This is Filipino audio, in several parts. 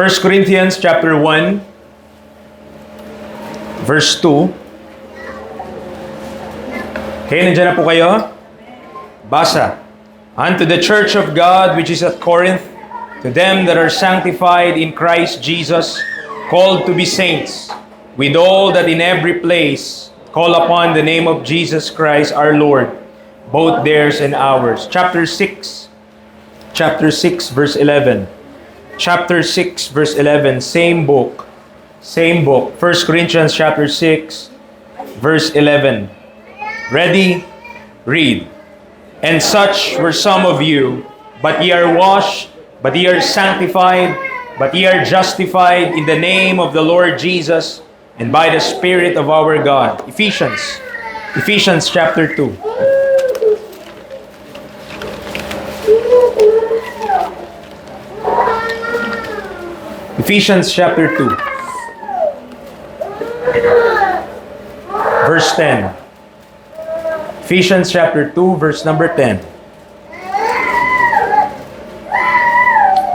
1 Corinthians chapter 1, verse 2. Okay, nandiyan na po kayo? Basa. Unto the church of God which is at Corinth, to them that are sanctified in Christ Jesus, called to be saints, with all that in every place call upon the name of Jesus Christ our Lord, both theirs and ours. Chapter 6, verse 11. Chapter 6, verse 11, same book. 1 Corinthians chapter 6, verse 11. Ready? Read. And such were some of you, but ye are washed, but ye are sanctified, but ye are justified in the name of the Lord Jesus, and by the Spirit of our God. Ephesians chapter 2. Ephesians chapter 2. Verse 10. Ephesians chapter 2, verse number 10.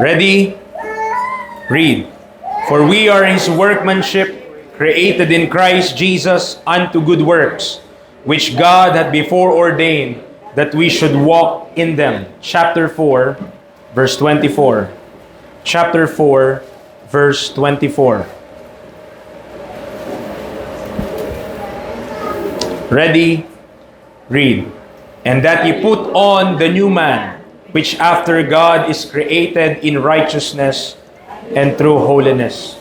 Ready? Read. For we are His workmanship, created in Christ Jesus unto good works, which God had before ordained that we should walk in them. Chapter 4, verse 24. Chapter 4, verse 24. Ready? Read. And that ye put on the new man, which after God is created in righteousness and true holiness.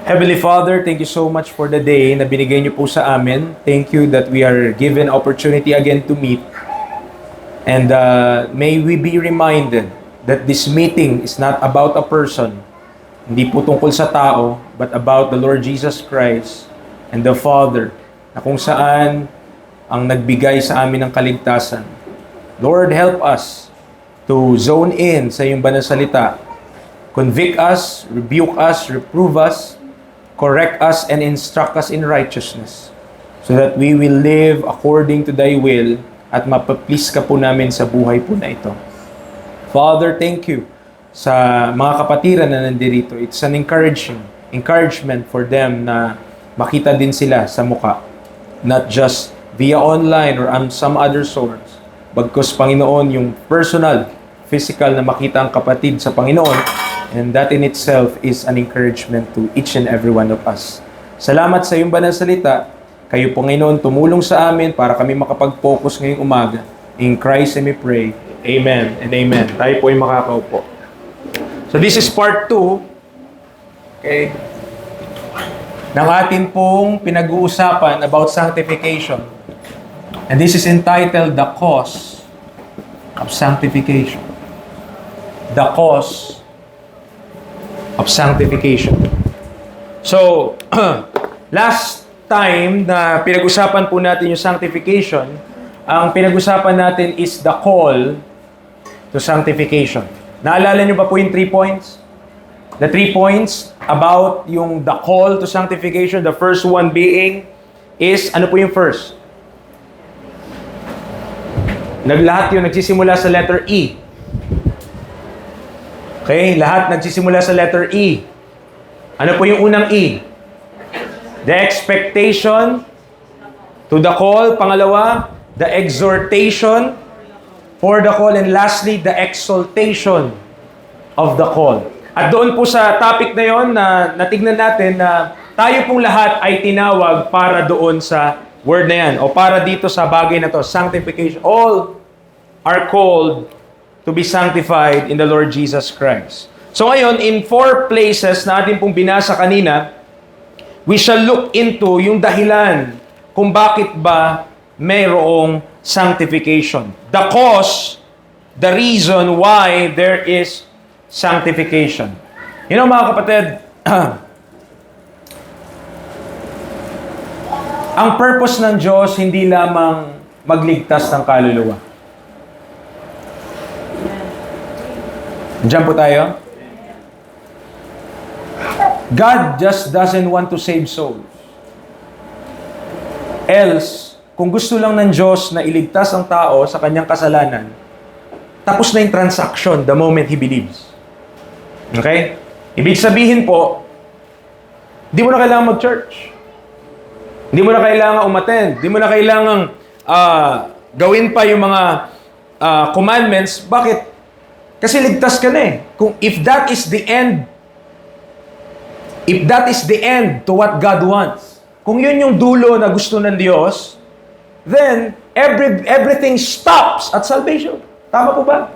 Heavenly Father, thank you so much for the day na binigay niyo po sa amin. Thank you that we are given opportunity again to meet. And may we be reminded that this meeting is not about a person. Hindi po tungkol sa tao, but about the Lord Jesus Christ and the Father, na kung saan ang nagbigay sa amin ng kaligtasan. Lord, help us to zone in sa iyong banal salita. Convict us, rebuke us, reprove us, correct us, and instruct us in righteousness, so that we will live according to Thy will at mapaplease ka po namin sa buhay po na ito. Father, thank you sa mga kapatiran na nandirito. It's an encouragement for them na makita din sila sa muka. Not just via online or some other source. Bagkus, Panginoon, yung personal, physical na makita ang kapatid sa Panginoon, and that in itself is an encouragement to each and every one of us. Salamat sa iyong banal salita. Kayo, Panginoon, tumulong sa amin para kami makapag-focus ngayong umaga. In Christ we pray. Amen and amen. Tayo po ay makakaupo. So this is part 2. Okay. Ng atin pong pinag-uusapan about sanctification. And this is entitled The Cause of Sanctification. The Cause of Sanctification. So, last time na pinag-usapan po natin yung sanctification, ang pinag-usapan natin is the call to sanctification. Naalala niyo ba po yung 3 points? The 3 points about yung the call to sanctification, the first one being is, ano po yung first? Lahat yun nagsisimula sa letter E. Okay, lahat nagsisimula sa letter E. Ano po yung unang E? The expectation to the call. Pangalawa, the exhortation for the call. And lastly, the exaltation of the call. At doon po sa topic na yon na natignan natin na tayo pong lahat ay tinawag para doon sa word na yan o para dito sa bagay na to, sanctification. All are called to be sanctified in the Lord Jesus Christ. So ngayon, in 4 places na atin pong binasa kanina, we shall look into yung dahilan kung bakit ba mayroong sanctification. The cause, the reason why there is sanctification. You know, mga kapatid, ang purpose ng Diyos hindi lamang magligtas ng kaluluwa. Diyan po tayo. God just doesn't want to save souls. Else, kung gusto lang ng Diyos na iligtas ang tao sa kanyang kasalanan, tapos na yung transaction the moment he believes. Okay? Ibig sabihin po, di mo na kailangan mag-church. Hindi mo na kailangan umattend. Hindi mo na kailangan gawin pa yung mga commandments. Bakit? Kasi ligtas ka na eh. Kung if that is the end to what God wants, kung yun yung dulo na gusto ng Diyos, then everything stops at salvation. Tama po ba?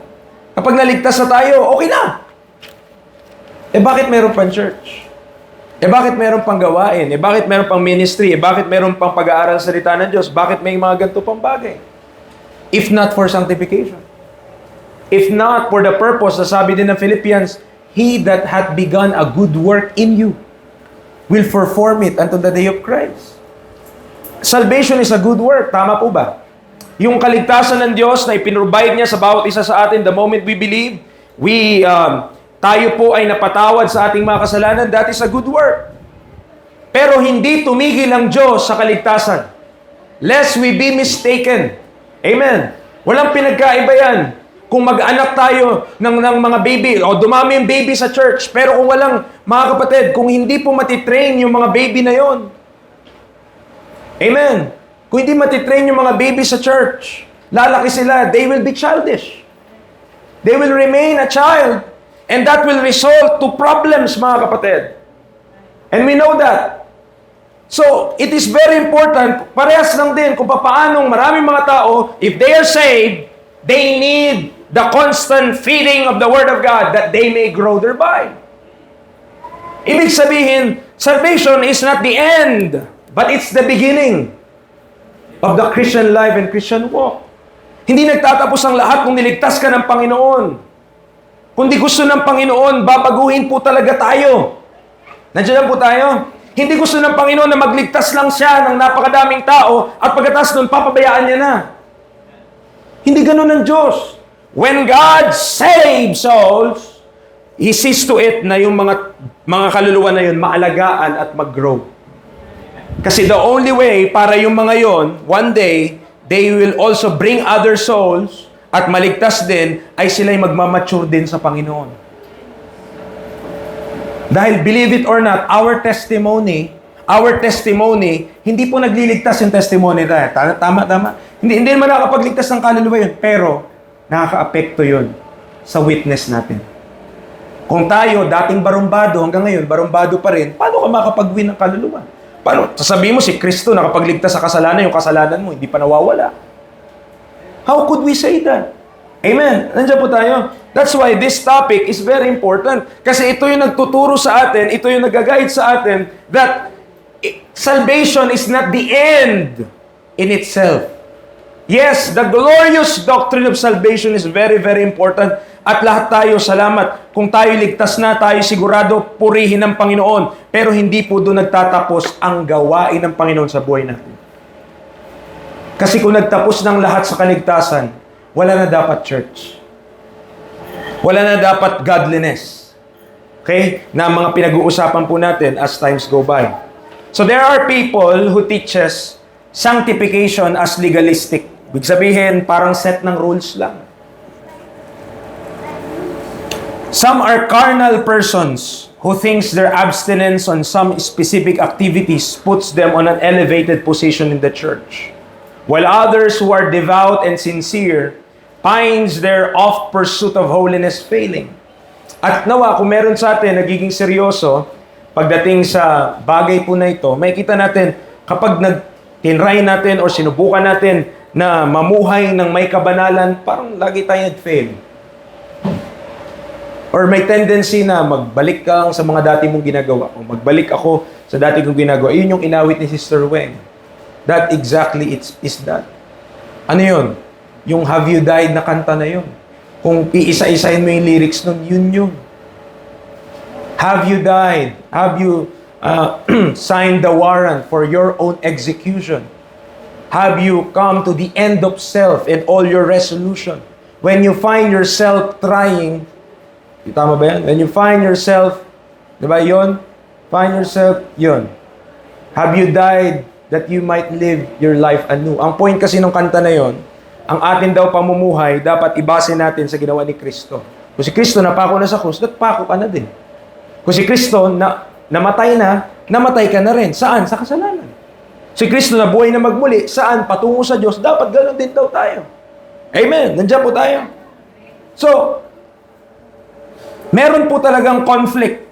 Kapag naligtas na tayo, okay na. Bakit meron pang church? Bakit meron pang gawain? Bakit meron pang ministry? Bakit meron pang pag-aaral sa salita ng Diyos? Bakit may mga ganito pang bagay? If not for sanctification. If not for the purpose, sabi din ng Philippians, He that hath begun a good work in you will perform it unto the day of Christ. Salvation is a good work. Tama po ba? Yung kaligtasan ng Diyos na ipinrovide niya sa bawat isa sa atin the moment we believe, tayo po ay napatawad sa ating mga kasalanan, that is a good work. Pero hindi tumigil ang Diyos sa kaligtasan. Lest we be mistaken. Amen. Walang pinagkaiba yan. Kung mag-anak tayo ng mga baby, o dumami yung baby sa church, pero kung walang, mga kapatid, kung hindi po matitrain yung mga baby na yon, amen. Kung hindi matitrain yung mga baby sa church, lalaki sila, they will be childish. They will remain a child. And that will result to problems, mga kapatid. And we know that. So, it is very important, parehas lang din kung paanong maraming mga tao, if they are saved, they need the constant feeding of the Word of God that they may grow thereby. Ibig sabihin, salvation is not the end, but it's the beginning of the Christian life and Christian walk. Hindi nagtatapos ang lahat kung niligtas ka ng Panginoon. Kundi gusto ng Panginoon, babaguhin po talaga tayo. Nandiyan po tayo? Hindi gusto ng Panginoon na magligtas lang siya ng napakadaming tao at pagkatapos nun, papabayaan niya na. Hindi ganun ng Diyos. When God saves souls, He sees to it na yung mga kaluluwa na yun maalagaan at mag-grow. Kasi the only way para yung mga yon, one day, they will also bring other souls at maligtas din, ay sila'y magmamature din sa Panginoon. Dahil believe it or not, our testimony, hindi po nagliligtas yung testimony tayo. Tama. Hindi naman nakakapagligtas ng kaluluwa yun, pero nakaka-apekto yun sa witness natin. Kung tayo, dating barumbado, hanggang ngayon, barumbado pa rin, paano ka makapag-win ng kaluluwa? Paano? Sasabihin mo si Kristo nakapagligtas sa kasalanan, yung kasalanan mo, hindi pa nawawala. How could we say that? Amen. Nandiyan po tayo. That's why this topic is very important. Kasi ito yung nagtuturo sa atin, ito yung nag-guide sa atin that salvation is not the end in itself. Yes, the glorious doctrine of salvation is very, very important. At lahat tayo, salamat. Kung tayo ligtas na, tayo sigurado purihin ng Panginoon. Pero hindi po doon nagtatapos ang gawain ng Panginoon sa buhay natin. Kasi kung nagtapos ng lahat sa kaligtasan, wala na dapat church. Wala na dapat godliness. Okay? Na mga pinag-uusapan po natin as times go by. So there are people who teaches sanctification as legalistic. Ibig sabihin, parang set ng rules lang. Some are carnal persons who thinks their abstinence on some specific activities puts them on an elevated position in the church. While others who are devout and sincere finds their oft pursuit of holiness failing. At nawa, kung meron sa atin nagiging seryoso pagdating sa bagay po na ito, makikita natin kapag tinry natin o sinubukan natin na mamuhay ng may kabanalan, parang lagi tayo nag-fail. Or may tendency na magbalik ka sa mga dati mong ginagawa. O magbalik ako sa dati kong ginagawa. Yun yung inawit ni Sister Weng. That exactly is that. Ano yun? Yung Have You Died na kanta na yun. Kung iisa-isahin mo yung lyrics nun, yun. Have you died? Have you signed the warrant for your own execution? Have you come to the end of self and all your resolution? When you find yourself trying, tama ba yan? When you find yourself, di ba yun? Find yourself, yun. Have you died that you might live your life anew? Ang point kasi ng kanta na yon, ang atin daw pamumuhay, dapat ibase natin sa ginawa ni Kristo. Kung si Kristo napako na sa krus, pako ka na din. Kung si Kristo namatay na, namatay ka na rin. Saan? Sa kasalanan. Si Kristo na buhay na magmuli, saan? Patungo sa Diyos. Dapat ganoon din daw tayo. Amen. Nandiyan po tayo. So, meron po talagang conflict.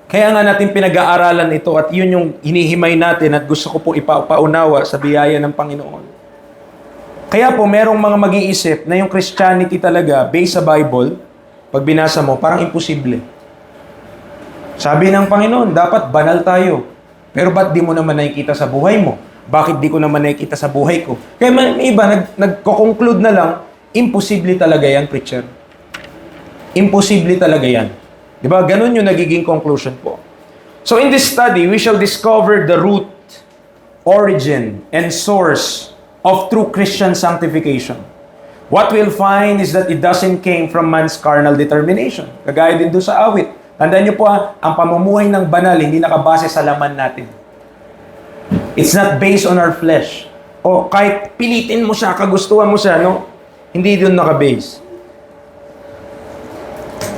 Kaya nga natin pinag-aaralan ito at yun yung hinihimay natin at gusto ko po ipaunawa sa biyaya ng Panginoon. Kaya po, merong mga mag-iisip na yung Christianity talaga, based sa Bible, pag binasa mo, parang imposible. Sabi ng Panginoon, dapat banal tayo. Pero ba't di mo naman nakikita sa buhay mo? Bakit di ko naman nakikita sa buhay ko? Kaya may iba, nagko-conclude na lang, imposible talaga yan, preacher. Imposible talaga yan. Diba? Ganun yung nagiging conclusion po. So in this study, we shall discover the root, origin, and source of true Christian sanctification. What we'll find is that it doesn't came from man's carnal determination. Kagaya din doon sa awit. Tandaan niyo po ang pamumuhay ng banal hindi nakabase sa laman natin. It's not based on our flesh. O kahit pilitin mo siya, kagustuhan mo siya, no? Hindi doon nakabase.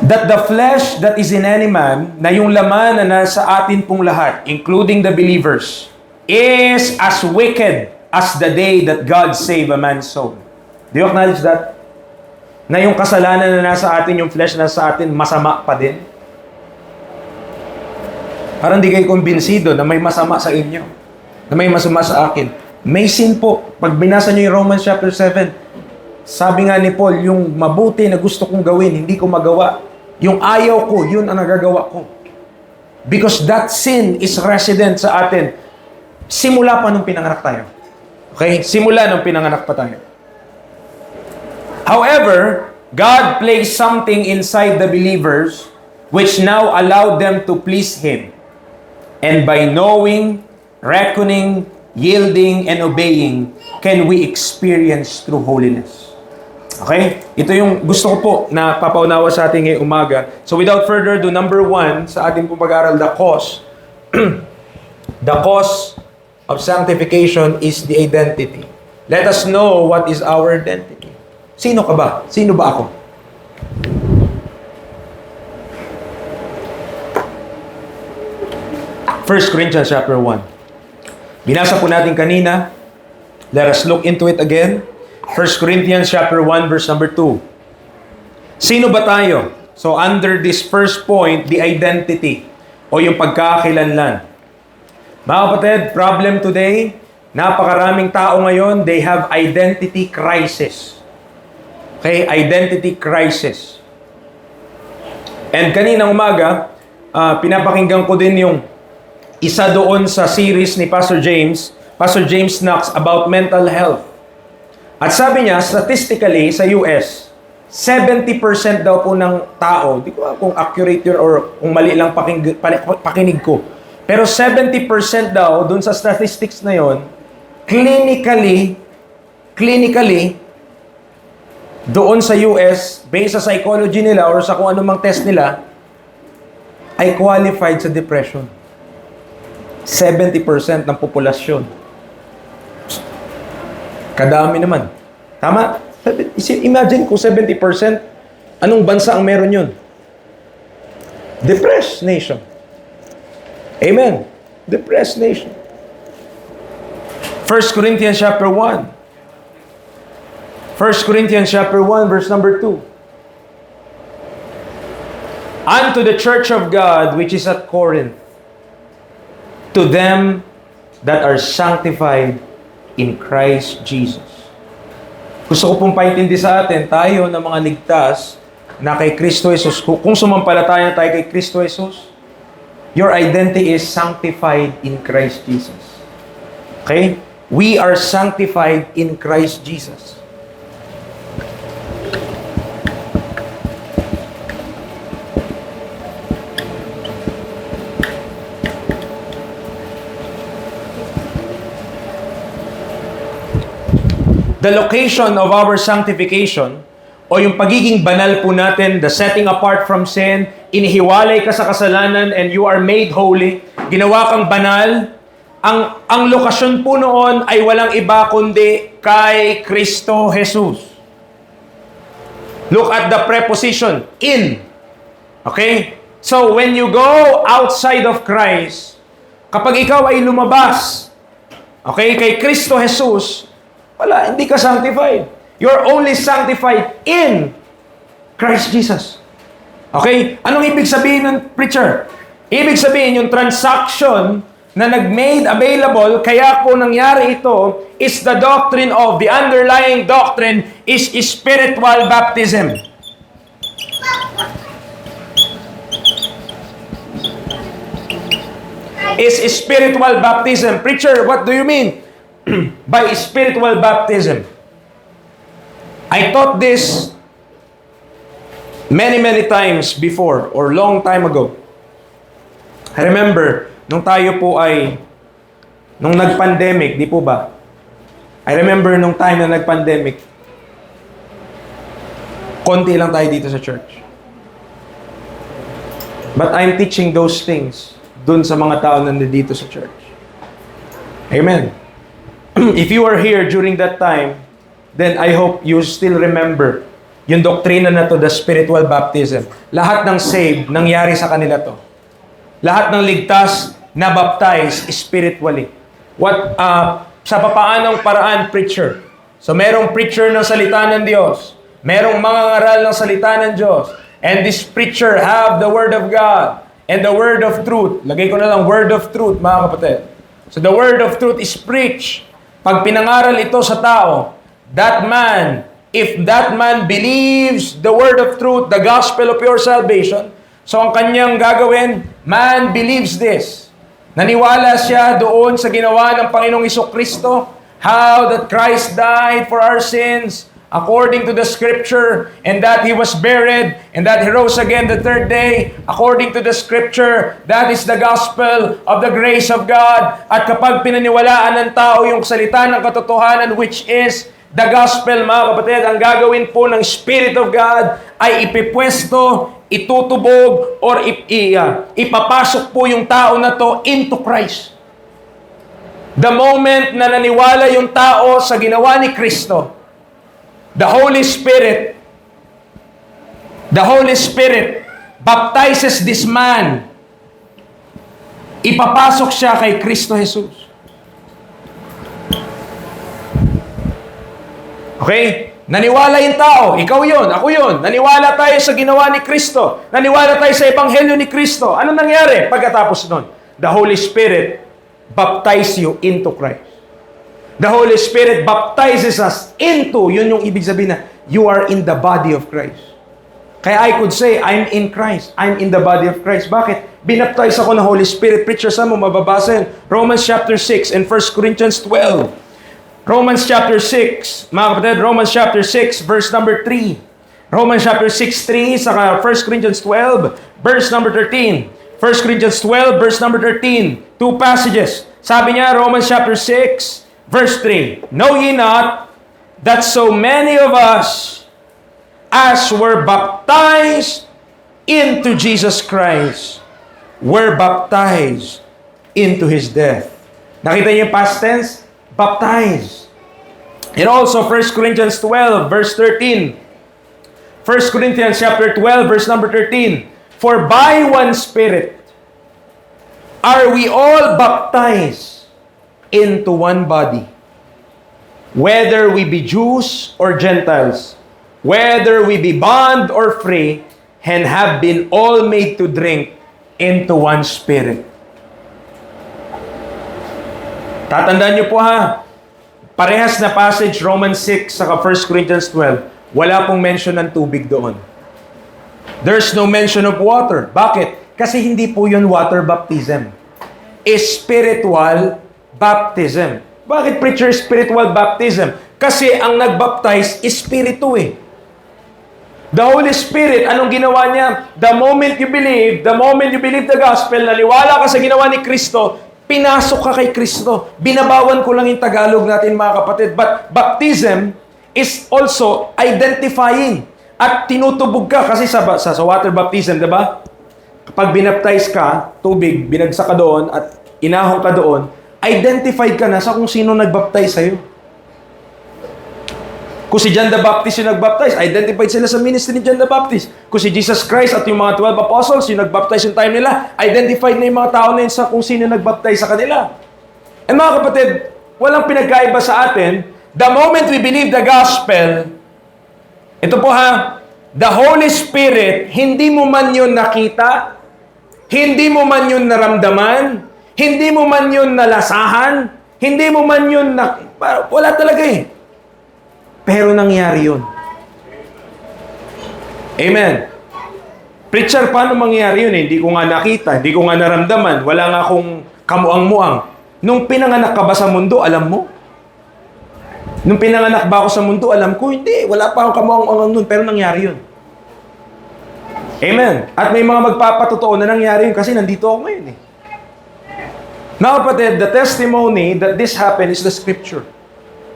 That the flesh that is in any man, na yung laman na nasa atin pong lahat, including the believers, is as wicked as the day that God saved a man's soul. Do you acknowledge that? Na yung kasalanan na nasa atin, yung flesh na nasa atin, masama pa din? Parang di kayo kumbinsido na may masama sa inyo. Na may masama sa akin. May sin po. Pag binasa nyo yung Romans chapter 7, sabi nga ni Paul, yung mabuti na gusto kong gawin, hindi ko magawa. Yung ayaw ko, yun ang nagagawa ko. Because that sin is resident sa atin. Simula pa nung pinanganak tayo. Okay? Simula nung pinanganak pa tayo. However, God placed something inside the believers which now allowed them to please Him. And by knowing, reckoning, yielding, and obeying, can we experience true holiness. Okay? Ito yung gusto ko po na papaunawa sa ating ngayong umaga. So without further ado, number 1 sa ating pong pag-aaral, the cause. The cause of sanctification is the identity. Let us know what is our identity. Sino ka ba? Sino ba ako? First Corinthians chapter 1. Binasa po natin kanina. Let us look into it again. 1 Corinthians chapter 1 verse number 2. Sino ba tayo? So under this first point, the identity o yung pagkakakilanlan. Mga kapatid, problem today, napakaraming tao ngayon, they have identity crisis. Okay? Identity crisis. And kaninang umaga, pinapakinggan ko din yung isa doon sa series ni Pastor James Knox about mental health. At sabi niya, statistically, sa US, 70% daw po ng tao, di ko alam kung accurate yun or kung mali lang pakinig ko, pero 70% daw, dun sa statistics na yon, clinically, doon sa US, based sa psychology nila or sa kung anumang test nila, ay qualified sa depression. 70% ng populasyon. Kadami naman. Tama? Imagine kung 70%, anong bansa ang meron yun? Depressed nation. Amen. Depressed nation. 1 Corinthians chapter 1. 1 Corinthians chapter 1 verse number 2. Unto the church of God which is at Corinth, to them that are sanctified in Christ Jesus. Gusto ko pong paintindi sa atin, tayo na mga ligtas na kay Kristo Jesus, kung sumampalataya tayo kay Kristo Jesus, your identity is sanctified in Christ Jesus. Okay? We are sanctified in Christ Jesus. The location of our sanctification o yung pagiging banal po natin, the setting apart from sin, inihiwalay ka sa kasalanan and you are made holy, ginawa kang banal, ang lokasyon po noon ay walang iba kundi kay Kristo Jesus. Look at the preposition, in. Okay? So, when you go outside of Christ, kapag ikaw ay lumabas, okay, kay Kristo Jesus, wala, hindi ka sanctified. You're only sanctified in Christ Jesus. Okay? Anong ibig sabihin ng preacher? Ibig sabihin, yung transaction na nag-made available, kaya po nangyari ito, is the doctrine of, the underlying doctrine is spiritual baptism. Is spiritual baptism. Preacher, what do you mean by spiritual baptism? I taught this many times before or long time ago. I remember, nung tayo po ay, nung nag-pandemic, di po ba? I remember nung time na nag-pandemic, konti lang tayo dito sa church. But I'm teaching those things dun sa mga tao na nandito sa church. Amen. If you are here during that time, then I hope you still remember yung doktrina na to, the spiritual baptism. Lahat ng saved, nangyari sa kanila to. Lahat ng ligtas, na-baptize spiritually. What, sa papaanong paraan, preacher? So, merong preacher ng salita ng Diyos. Merong mangangaral ng salita ng Diyos. And this preacher have the Word of God and the Word of truth. Lagay ko na lang, Word of truth, mga kapatid. So, the Word of truth is preached. Pag pinangaral ito sa tao, that man, if that man believes the word of truth, the gospel of your salvation, so ang kanyang gagawin, man believes this. Naniwala siya doon sa ginawa ng Panginoong Jesucristo, how that Christ died for our sins, according to the Scripture, and that He was buried, and that He rose again the third day, according to the Scripture. That is the gospel of the grace of God. At kapag pinaniwalaan ng tao yung salita ng katotohanan, which is the gospel, mga kapatid, ang gagawin po ng Spirit of God ay ipipwesto, itutubog, or ipapasok po yung tao na to into Christ. The moment na naniwala yung tao sa ginawa ni Kristo, the Holy Spirit baptizes this man. Ipapasok siya kay Kristo Jesus. Okay? Naniwala yung tao. Ikaw yun, ako yun. Naniwala tayo sa ginawa ni Kristo. Naniwala tayo sa Ebanghelyo ni Kristo. Ano nangyari pagkatapos nun? The Holy Spirit baptize you into Christ. The Holy Spirit baptizes us into, yun yung ibig sabihin na, you are in the body of Christ. Kaya I could say, I'm in Christ. I'm in the body of Christ. Bakit? Binaptize ako ng Holy Spirit. Preacher, saan mo mababasa yun? Romans chapter 6 and 1 Corinthians 12. Romans chapter 6, mga kapatid, Romans chapter 6, verse number 3. Romans chapter 6, 3, saka 1 Corinthians 12, verse number 13. 1 Corinthians 12, verse number 13. Two passages. Sabi niya, Romans chapter 6, verse 3, know ye not that so many of us as were baptized into Jesus Christ were baptized into His death. Nakita niyo yung past tense? Baptized. And also 1 Corinthians 12 verse 13. 1 Corinthians chapter 12 verse number 13. For by one Spirit are we all baptized into one body, whether we be Jews or Gentiles, whether we be bond or free, and have been all made to drink into one Spirit. Tatandaan niyo po ha, parehas na passage, Romans 6 saka 1 Corinthians 12, wala pong mention ng tubig doon. There's no mention of water. Bakit? Kasi hindi po yun water baptism. Spiritual baptism. Bakit, preacher, spiritual baptism? Kasi ang nagbaptize is spiritu eh. The Holy Spirit, anong ginawa niya? The moment you believe the gospel, naniwala ka sa ginawa ni Kristo, pinasok ka kay Kristo. Binabawan ko lang yung Tagalog natin, mga kapatid. But baptism is also identifying. At tinutubog ka kasi sa water baptism, di ba? Kapag binaptize ka, tubig, binagsak ka doon at inahon ka doon, identified ka na sa kung sino nagbaptize sa'yo. Kung si John the Baptist yung nag-baptize, identified sila sa ministry ni John the Baptist. Kung si Jesus Christ at yung mga 12 apostles, yung nag-baptize yung time nila, identified na yung mga tao na yun sa kung sino nag-baptize sa kanila. And mga kapatid, walang pinagkaiba sa atin. The moment we believe the gospel, ito po ha, the Holy Spirit, hindi mo man yun nakita, hindi mo man yun naramdaman, hindi mo man yun nalasahan, hindi mo man yun wala talaga eh. Pero nangyari yun. Amen. Preacher, paano mangyari yun eh? Hindi ko nga nakita, hindi ko nga naramdaman, wala nga akong kamuang-muang. Nung pinanganak ka ba sa mundo, alam mo? Nung pinanganak ba ako sa mundo, alam ko, hindi. Wala pa akong kamuang-muang nun, pero nangyari yun. Amen. At may mga magpapatotoo na nangyari yun kasi nandito ako ngayon eh. Now, kapatid, the testimony that this happened is the scripture.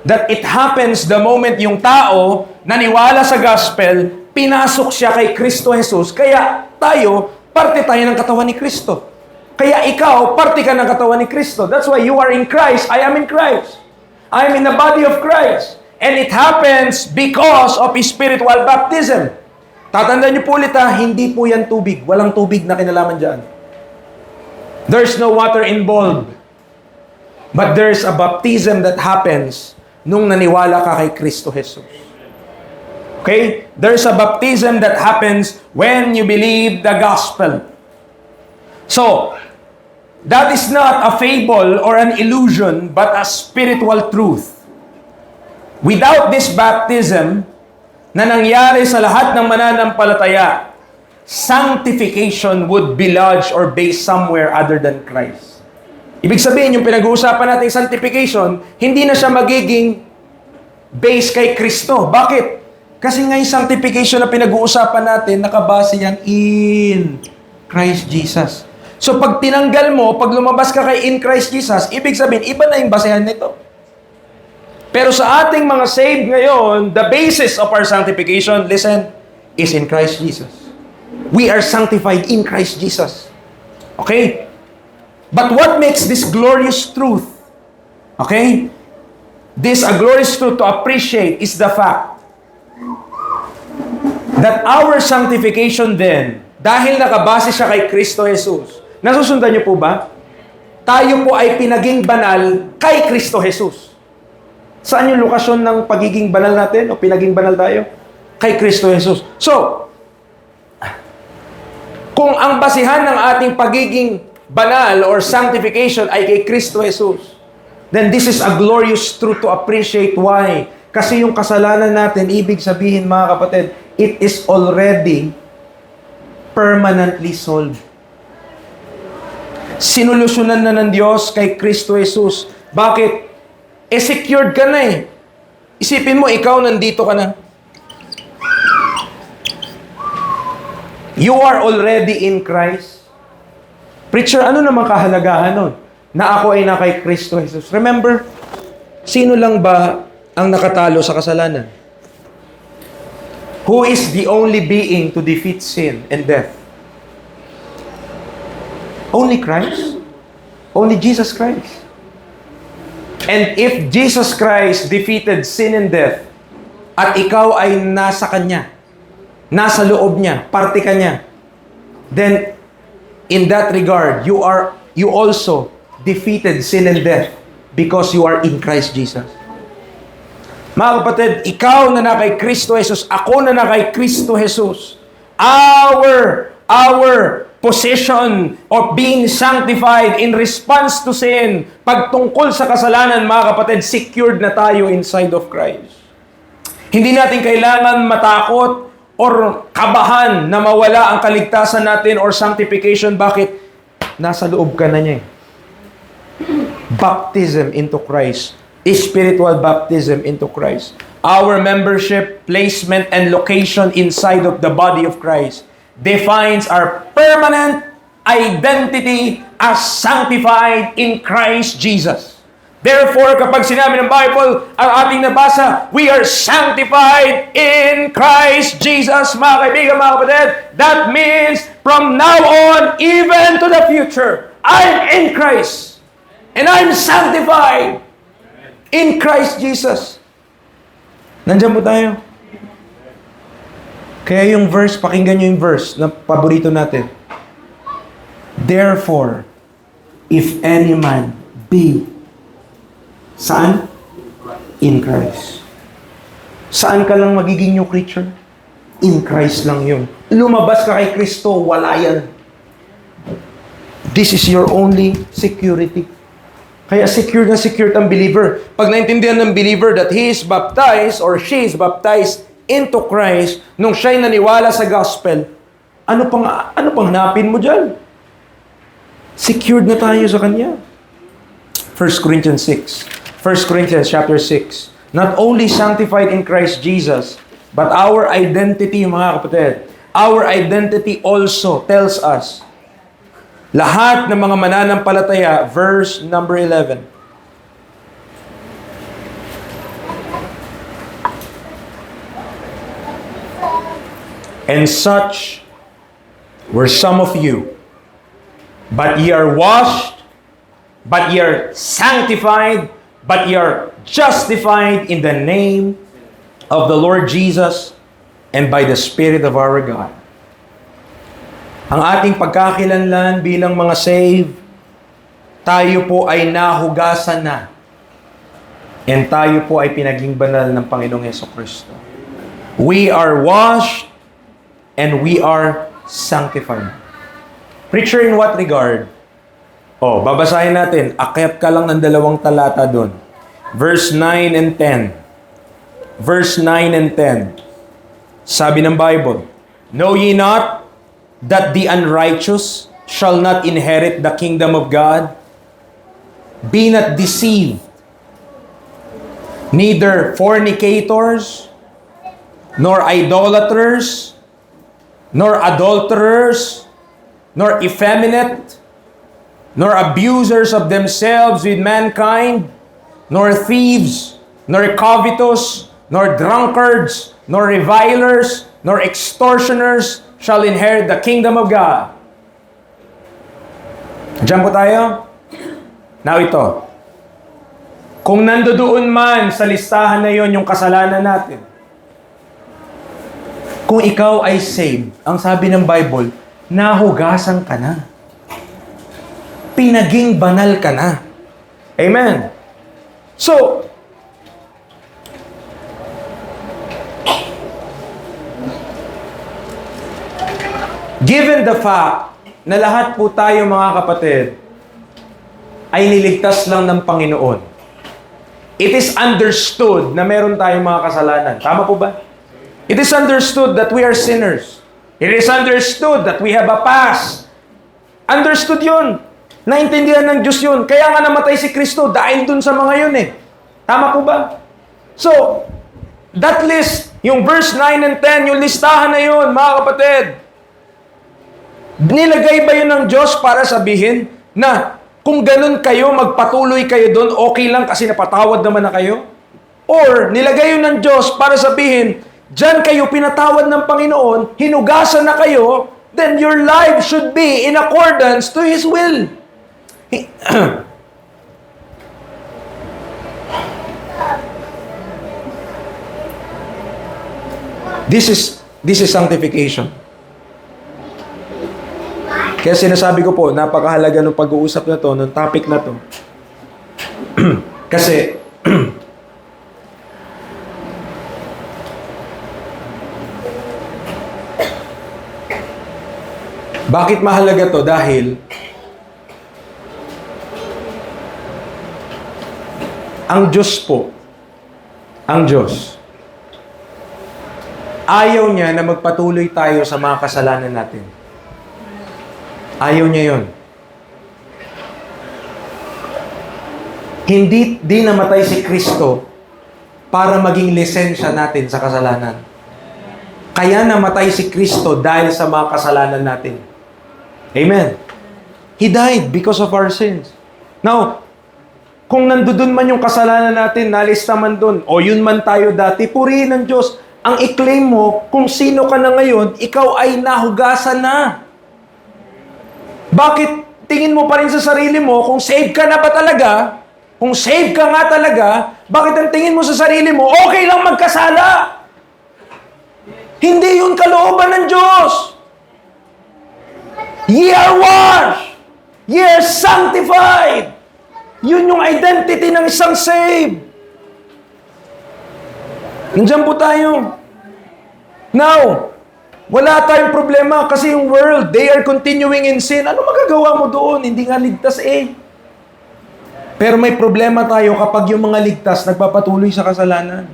That it happens the moment yung tao naniwala sa gospel, pinasok siya kay Kristo Jesus, kaya tayo, parte tayo ng katawan ni Kristo. Kaya ikaw, parte ka ng katawan ni Kristo. That's why you are in Christ, I am in Christ. I am in the body of Christ. And it happens because of His spiritual baptism. Tatandaan niyo po ulit hindi po yan tubig. Walang tubig na kinalaman dyan. There's no water involved. But there's a baptism that happens nung naniwala ka kay Kristo Jesus. Okay? There's a baptism that happens when you believe the gospel. So, that is not a fable or an illusion, but a spiritual truth. Without this baptism na nangyari sa lahat ng mananampalataya, sanctification would be lodged or based somewhere other than Christ. Ibig sabihin, yung pinag-uusapan natin sanctification, hindi na siya magiging based kay Kristo. Bakit? Kasi nga yung sanctification na pinag-uusapan natin, nakabase yan in Christ Jesus. So pag tinanggal mo, pag lumabas ka kay in Christ Jesus, ibig sabihin, iba na yung basehan nito. Pero sa ating mga saved ngayon, the basis of our sanctification, listen, is in Christ Jesus. We are sanctified in Christ Jesus. Okay? But what makes this glorious truth, okay, this a glorious truth to appreciate is the fact that our sanctification then, dahil nakabase siya kay Kristo Jesus, nasusundan niyo po ba? Tayo po ay pinaging banal kay Kristo Jesus. Saan yung lokasyon ng pagiging banal natin o pinaging banal tayo? Kay Kristo Jesus. So, kung ang basihan ng ating pagiging banal or sanctification ay kay Kristo Jesus, then this is a glorious truth to appreciate. Why? Kasi yung kasalanan natin, ibig sabihin mga kapatid, it is already permanently solved. Sinolusyonan na ng Diyos kay Kristo Jesus. Bakit? Secured ka na eh. Isipin mo, ikaw nandito ka na. You are already in Christ. Preacher, ano naman kahalagahan nun? Na ako ay na kay Kristo Jesus. Remember, sino lang ba ang nakatalo sa kasalanan? Who is the only being to defeat sin and death? Only Christ. Only Jesus Christ. And if Jesus Christ defeated sin and death, at ikaw ay nasa Kanya, nasa loob niya, parte ka niya, then in that regard, you also defeated sin and death because you are in Christ Jesus. Mga kapatid, ikaw na kay Kristo Jesus, ako na kay Kristo Jesus, our position of being sanctified in response to sin, pagtungkol sa kasalanan, mga kapatid, secured na tayo inside of Christ. Hindi natin kailangan matakot or kabahan na mawala ang kaligtasan natin or sanctification. Bakit? Nasa loob ka na niya. Baptism into Christ. Spiritual baptism into Christ. Our membership, placement, and location inside of the body of Christ defines our permanent identity as sanctified in Christ Jesus. Therefore, kapag sinabi ng Bible, ang ating nabasa, we are sanctified in Christ Jesus, mga kaibigan, mga kapatid. That means, from now on, even to the future, I'm in Christ. And I'm sanctified in Christ Jesus. Nandiyan po tayo. Kaya yung verse, pakinggan nyo yung verse na paborito natin. Therefore, if any man be, saan? In Christ. Saan ka lang magiging new creature? In Christ lang yun. Lumabas ka kay Kristo, wala yan. This is your only security. Kaya secure na secure ang believer. Pag naintindihan ng believer that he is baptized or she is baptized into Christ, nung siya'y naniwala sa gospel, ano pang hanapin mo dyan? Secured na tayo sa Kanya. 1 Corinthians 6. 1 Corinthians chapter 6. Not only sanctified in Christ Jesus, but our identity, mga kapatid, our identity also tells us, lahat ng mga mananampalataya, verse number 11. And such were some of you, but ye are washed, but ye are sanctified, but ye are justified in the name of the Lord Jesus and by the Spirit of our God. Ang ating pagkakilanlan bilang mga saved, tayo po ay nahugasan na. And tayo po ay pinaging banal ng Panginoong Hesukristo. We are washed and we are sanctified. Preacher, in what regard? Babasahin natin. Akyat ka lang ng 2 talata doon. Verse 9 and 10. Verse 9 and 10. Sabi ng Bible, know ye not that the unrighteous shall not inherit the kingdom of God? Be not deceived. Neither fornicators, nor idolaters, nor adulterers, nor effeminate, nor abusers of themselves with mankind, nor thieves, nor covetous, nor drunkards, nor revilers, nor extortioners shall inherit the kingdom of God. Diyan po tayo. Now ito. Kung nandoon man sa listahan na yon yung kasalanan natin, kung ikaw ay saved, ang sabi ng Bible, nahugasan ka na. Pinaging banal ka na. Amen. So, given the fact na lahat po tayo mga kapatid ay niligtas lang ng Panginoon, it is understood na meron tayong mga kasalanan. Tama po ba? It is understood that we are sinners. It is understood that we have a past. Understood yun. Naintindihan ng Diyos yun. Kaya nga namatay si Kristo dahil dun sa mga yun eh. Tama po ba? So, that list, yung verse 9 and 10, yung listahan na yun, mga kapatid, nilagay ba yun ng Diyos para sabihin na kung ganun kayo, magpatuloy kayo doon, okay lang kasi napatawad naman na kayo? Or nilagay yun ng Diyos para sabihin, diyan kayo pinatawad ng Panginoon, hinugasan na kayo, then your life should be in accordance to His will. This is sanctification. Kaya sinasabi ko po, napakahalaga ng pag-uusap na to, ng topic na to. Kasi, bakit mahalaga to? Dahil, ang Diyos po, ang Diyos, ayaw niya na magpatuloy tayo sa mga kasalanan natin. Ayaw niya yon. Hindi namatay si Kristo para maging lisensya natin sa kasalanan. Kaya namatay si Kristo dahil sa mga kasalanan natin. Amen. He died because of our sins. Now, kung nandoon man yung kasalanan natin, nalista man doon, o yun man tayo dati, purihin ng Diyos. Ang i-claim mo, kung sino ka na ngayon, ikaw ay nahugasan na. Bakit tingin mo pa rin sa sarili mo, kung save ka na ba talaga, kung save ka nga talaga, Bakit ang tingin mo sa sarili mo, okay lang magkasala? Hindi yun kalooban ng Diyos. Ye are washed. Ye are sanctified. Yun yung identity ng isang saved. Nandiyan po tayo. Now, wala tayong problema kasi yung world, they are continuing in sin. Ano magagawa mo doon? Hindi nga ligtas eh. Pero may problema tayo kapag yung mga ligtas nagpapatuloy sa kasalanan.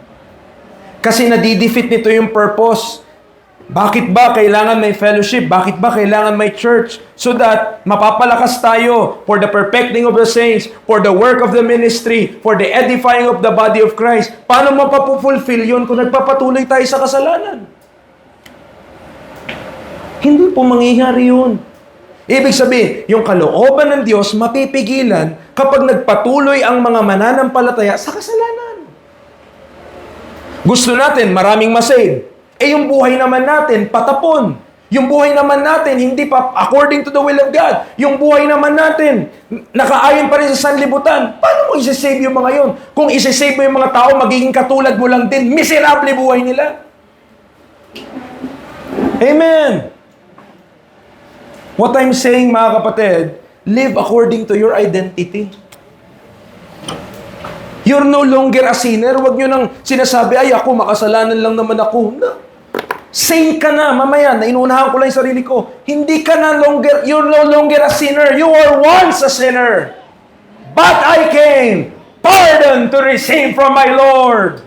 Kasi nadidefeat nito yung purpose. Bakit ba kailangan may fellowship? Bakit ba kailangan may church? So that mapapalakas tayo for the perfecting of the saints, for the work of the ministry, for the edifying of the body of Christ. Paano mapapufulfill yun kung nagpapatuloy tayo sa kasalanan? Hindi po mangyayari yun. Ibig sabihin, yung kalooban ng Diyos mapipigilan kapag nagpatuloy ang mga mananampalataya sa kasalanan. Gusto natin maraming masave. Eh yung buhay naman natin patapon. Yung buhay naman natin hindi pa according to the will of God. Yung buhay naman natin nakaayon pa rin sa sanlibutan. Paano mo isi-save yung mga yun? Kung isi-save mo yung mga tao, magiging katulad mo lang din. Miserable buhay nila. Amen. What I'm saying, mga kapatid, live according to your identity. You're no longer a sinner. Huwag nyo nang sinasabi, ay ako, makasalanan lang naman ako. No. Saint ka na, mamaya, nainunahan ko lang yung sarili ko. Hindi ka na longer, you're no longer a sinner. You were once a sinner. But I came, pardon to receive from my Lord.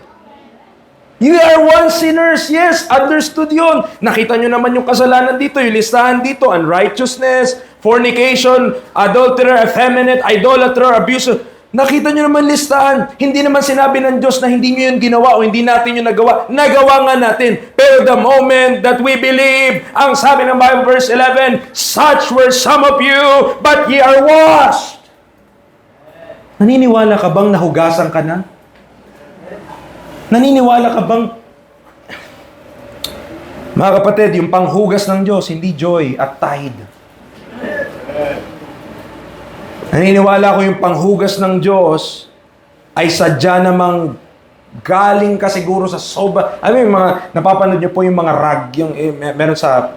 You are once sinners. Yes, understood yun. Nakita nyo naman yung kasalanan dito, yung listahan dito, unrighteousness, fornication, adulterer, effeminate, idolater, abuse. Nakita nyo naman listahan. Hindi naman sinabi ng Diyos na hindi nyo yun ginawa o hindi natin yun nagawa. Nagawa nga natin. Pero the moment that we believe, ang sabi ng Bible verse 11, such were some of you, but ye are washed. Naniniwala ka bang nahugasan ka na? Naniniwala ka bang, mga kapatid, yung panghugas ng Diyos, hindi joy at tide. Naniniwala ko yung panghugas ng Diyos ay sadya namang galing ka siguro sa sobra. I mean, mga, napapanood niyo po yung mga rag, yung meron sa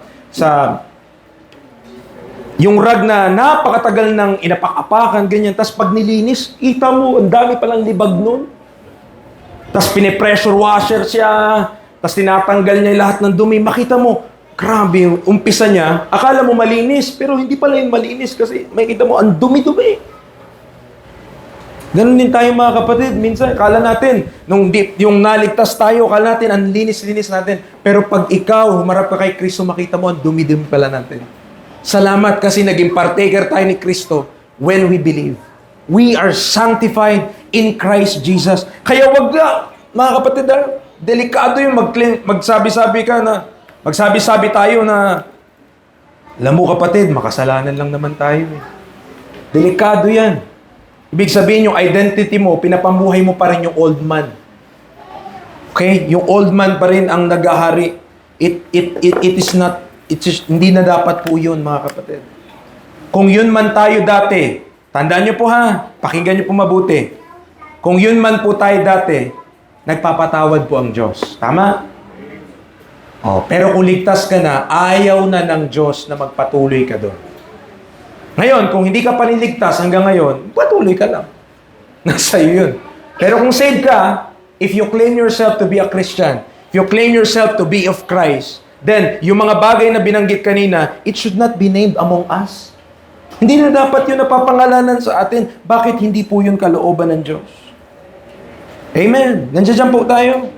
yung rag na napakatagal ng inapak-apakan, ganyan. Tapos pag nilinis, kita mo, ang dami palang libag nun. Tapos pinipressure washer siya, tapos tinatanggal niya lahat ng dumi. Makita mo, grabe yung umpisa niya. Akala mo malinis, pero hindi pala yung malinis kasi makita mo, ang dumi-dumi. Ganun din tayo mga kapatid. Minsan, akala natin, yung naligtas tayo, akala natin, ang linis-linis natin. Pero pag ikaw, humarap ka kay Kristo, makita mo, ang dumi-dumi pala natin. Salamat kasi naging partaker tayo ni Kristo when we believe. We are sanctified in Christ Jesus. Kaya wag na, mga kapatid, delikado yung magsabi-sabi ka na, magsabi-sabi tayo na, alam mo kapatid, makasalanan lang naman tayo. Delikado yan. Ibig sabihin yung identity mo, pinapambuhay mo pa rin yung old man. Okay? Yung old man pa rin ang nag-ahari. Hindi na dapat po yun, mga kapatid. Kung yun man tayo dati, tandaan nyo po ha, pakinggan nyo po mabuti. Kung yun man po tayo dati, nagpapatawad po ang Diyos. Tama? Pero kung ligtas ka na, ayaw na ng Diyos na magpatuloy ka doon. Ngayon, kung hindi ka pa niligtas hanggang ngayon, patuloy ka lang. Nasa iyo yun. Pero kung saved ka, if you claim yourself to be a Christian, if you claim yourself to be of Christ, then yung mga bagay na binanggit kanina, it should not be named among us. Hindi na dapat yun napapangalanan sa atin. Bakit hindi po yun kalooban ng Diyos? Amen. Nandiyan po tayo.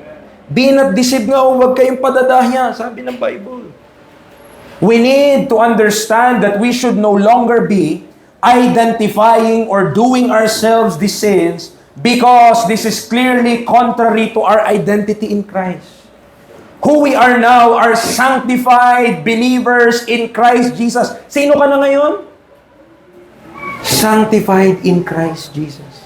Be not deceived nga o huwag kayong padadahya, sabi ng Bible. We need to understand that we should no longer be identifying or doing ourselves these sins because this is clearly contrary to our identity in Christ. Who we are now are sanctified believers in Christ Jesus. Sino ka na ngayon? Sanctified in Christ Jesus.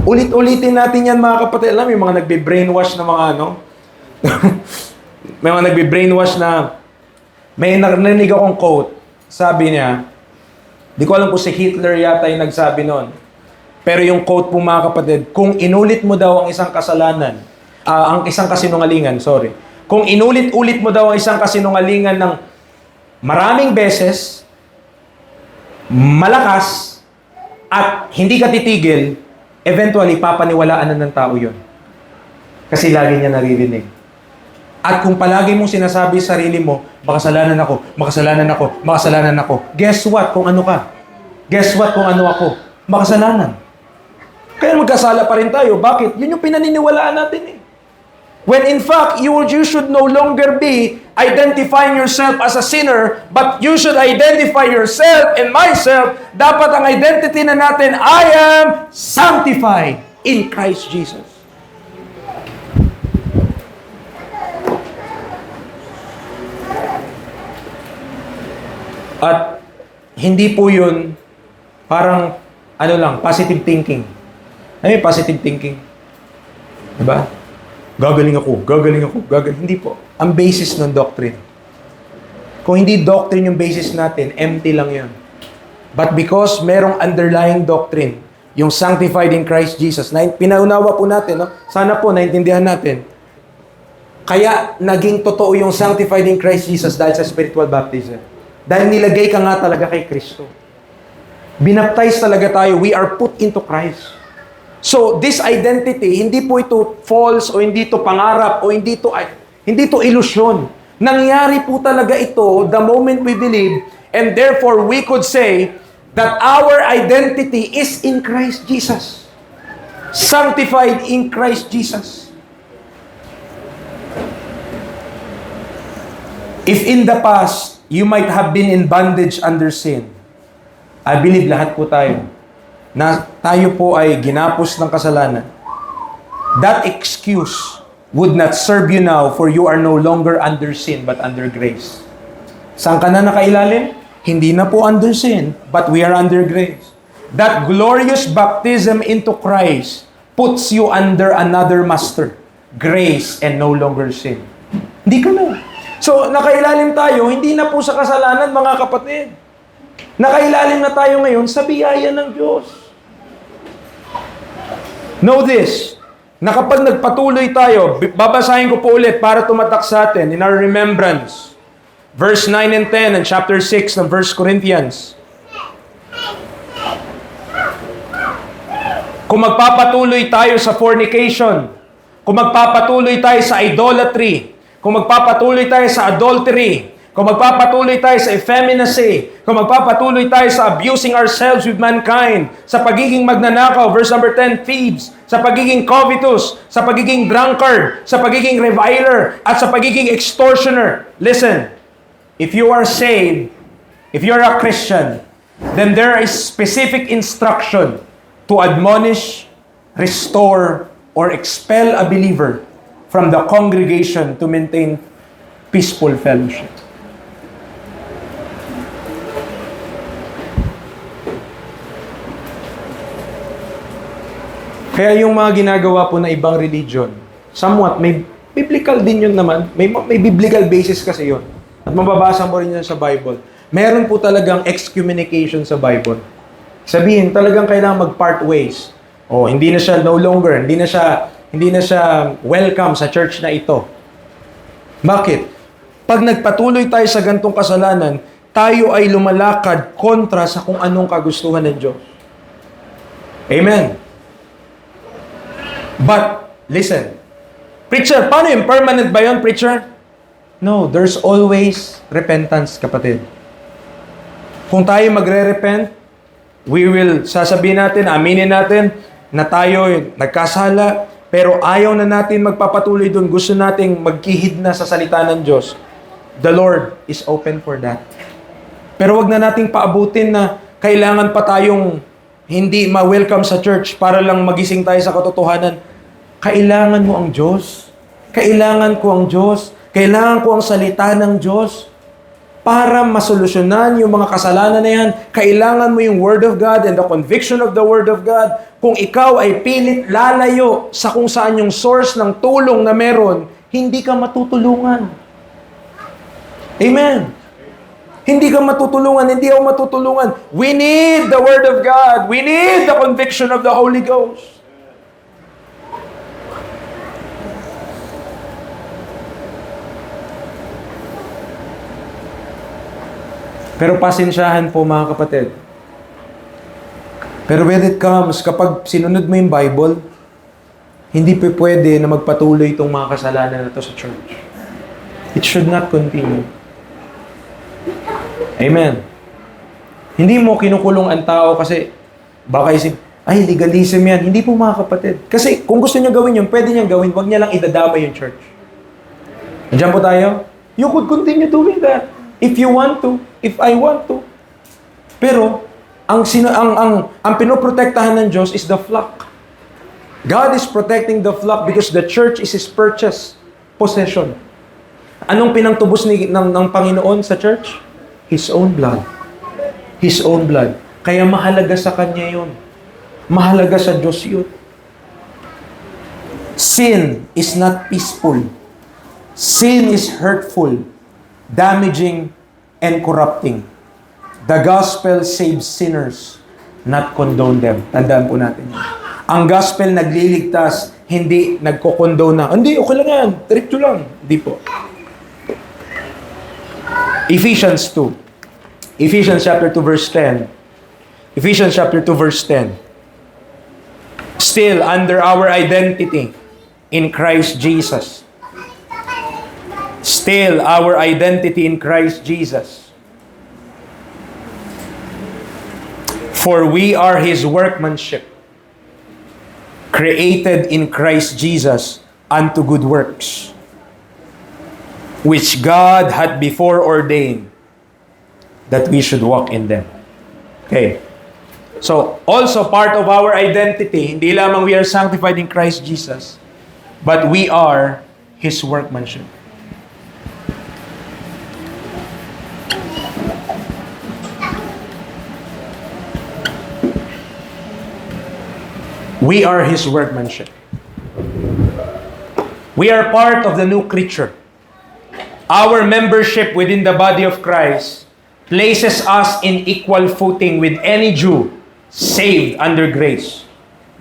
Ulit-ulitin natin yan mga kapatid. Alam, yung mga nagbe-brainwash na mga may mga nagbe-brainwash na may narinig akong quote. Sabi niya, di ko alam kung si Hitler yata yung nagsabi nun. Pero yung quote po mga kapatid, kung inulit mo daw ang isang kasalanan, ang isang kasinungalingan, sorry. Kung inulit-ulit mo daw ang isang kasinungalingan ng maraming beses, malakas, at hindi ka titigil, eventually, papaniwalaan na ng tao yun. Kasi lagi niya naririnig. At kung palagi mong sinasabi sa sarili mo, makasalanan ako, makasalanan ako, makasalanan ako, guess what kung ano ka? Guess what kung ano ako? Makasalanan. Kaya magkasala pa rin tayo. Bakit? Yun yung pinaniniwalaan natin eh. When in fact, you should no longer be identifying yourself as a sinner, but you should identify yourself and myself. Dapat ang identity na natin, I am sanctified in Christ Jesus. At hindi po yun parang positive thinking. Ay, positive thinking. Diba? Gagaling ako. Hindi po. Ang basis ng doctrine. Kung hindi doctrine yung basis natin, empty lang yun. But because merong underlying doctrine, yung sanctified in Christ Jesus, na pinaunawa po natin, no? Sana po naintindihan natin. Kaya naging totoo yung sanctified in Christ Jesus dahil sa spiritual baptism. Dahil nilagay ka nga talaga kay Kristo. Binaptize talaga tayo. We are put into Christ. So, this identity, hindi po ito false o hindi ito pangarap o hindi ito ilusyon. Nangyari po talaga ito the moment we believe, and therefore we could say that our identity is in Christ Jesus. Sanctified in Christ Jesus. If in the past, you might have been in bondage under sin, I believe lahat po tayo, na tayo po ay ginapos ng kasalanan. That excuse would not serve you now, for you are no longer under sin but under grace. Saan ka na nakailalim? Hindi na po under sin, but we are under grace. That glorious baptism into Christ puts you under another master, grace and no longer sin. Hindi ka na. So, nakailalim tayo, hindi na po sa kasalanan, mga kapatid. Nakailalim na tayo ngayon sa biyaya ng Diyos. Know this, na kapag nagpatuloy tayo, babasahin ko po ulit para tumatak sa atin in our remembrance. Verse 9 and 10 and chapter 6 ng 1 Corinthians. Kung magpapatuloy tayo sa fornication, kung magpapatuloy tayo sa idolatry, kung magpapatuloy tayo sa adultery, kung magpapatuloy tayo sa effeminacy, kung magpapatuloy tayo sa abusing ourselves with mankind, sa pagiging magnanakaw, verse number 10, thieves, sa pagiging covetous, sa pagiging drunkard, sa pagiging reviler, at sa pagiging extortioner. Listen, if you are saved, if you're a Christian, then there is specific instruction to admonish, restore, or expel a believer from the congregation to maintain peaceful fellowship. Kaya yung mga ginagawa po na ibang religion, somewhat, may biblical din yun naman. May biblical basis kasi yun. At mababasa mo rin yan sa Bible. Meron po talagang excommunication sa Bible. Sabihin, talagang kailangan mag-part ways. O, hindi na siya no longer, hindi na siya welcome sa church na ito. Bakit? Pag nagpatuloy tayo sa gantong kasalanan, tayo ay lumalakad kontra sa kung anong kagustuhan ng Diyos. Amen. But, listen. Preacher, paano yung permanent ba yun, preacher? No, there's always repentance, kapatid. Kung tayo magre-repent, sasabihin natin, aminin natin, na tayo nagkasala, pero ayaw na natin magpapatuloy doon. Gusto nating magkihid na sa salita ng Diyos. The Lord is open for that. Pero wag na nating paabutin na kailangan pa tayong hindi ma-welcome sa church para lang magising tayo sa katotohanan. Kailangan mo ang Diyos. Kailangan ko ang Diyos. Kailangan ko ang salita ng Diyos. Para masolusyonan yung mga kasalanan na yan, kailangan mo yung Word of God and the conviction of the Word of God. Kung ikaw ay pilit lalayo sa kung saan yung source ng tulong na meron, hindi ka matutulungan. Amen. Hindi ka matutulungan, hindi ako matutulungan. We need the Word of God. We need the conviction of the Holy Ghost. Pero pasensyahan po mga kapatid. Pero when it comes, kapag sinunod mo yung Bible, hindi pa pwede na magpatuloy itong mga kasalanan na ito sa church. It should not continue. Amen. Hindi mo kinukulong ang tao kasi baka isip, ay, legalism yan. Hindi po mga kapatid. Kasi kung gusto niya gawin yun, pwede niya gawin. Huwag niya lang idadamay yung church. Nandiyan po tayo? You could continue doing that. If you want to. If I want to. Pero, ang pinoprotektahan ng Diyos is the flock. God is protecting the flock because the church is His purchase possession. Anong pinangtubos ng Panginoon sa church? His own blood. His own blood. Kaya mahalaga sa Kanya yun. Mahalaga sa Diyos yun. Sin is not peaceful. Sin is hurtful, damaging, and corrupting. The gospel saves sinners, not condone them. Tandaan po natin yun. Ang gospel nagliligtas, hindi nagko-condone na. Hindi, okay lang yan. Diretso lang. Hindi po. Ephesians 2. Ephesians chapter 2 verse 10. Ephesians chapter 2 verse 10. Still under our identity in Christ Jesus. Still our identity in Christ Jesus. For we are His workmanship, created in Christ Jesus unto good works, which God had before ordained that we should walk in them. Okay. So, also part of our identity, hindi lamang we are sanctified in Christ Jesus, but we are His workmanship. We are His workmanship. We are part of the new creature. Our membership within the body of Christ places us in equal footing with any Jew saved under grace.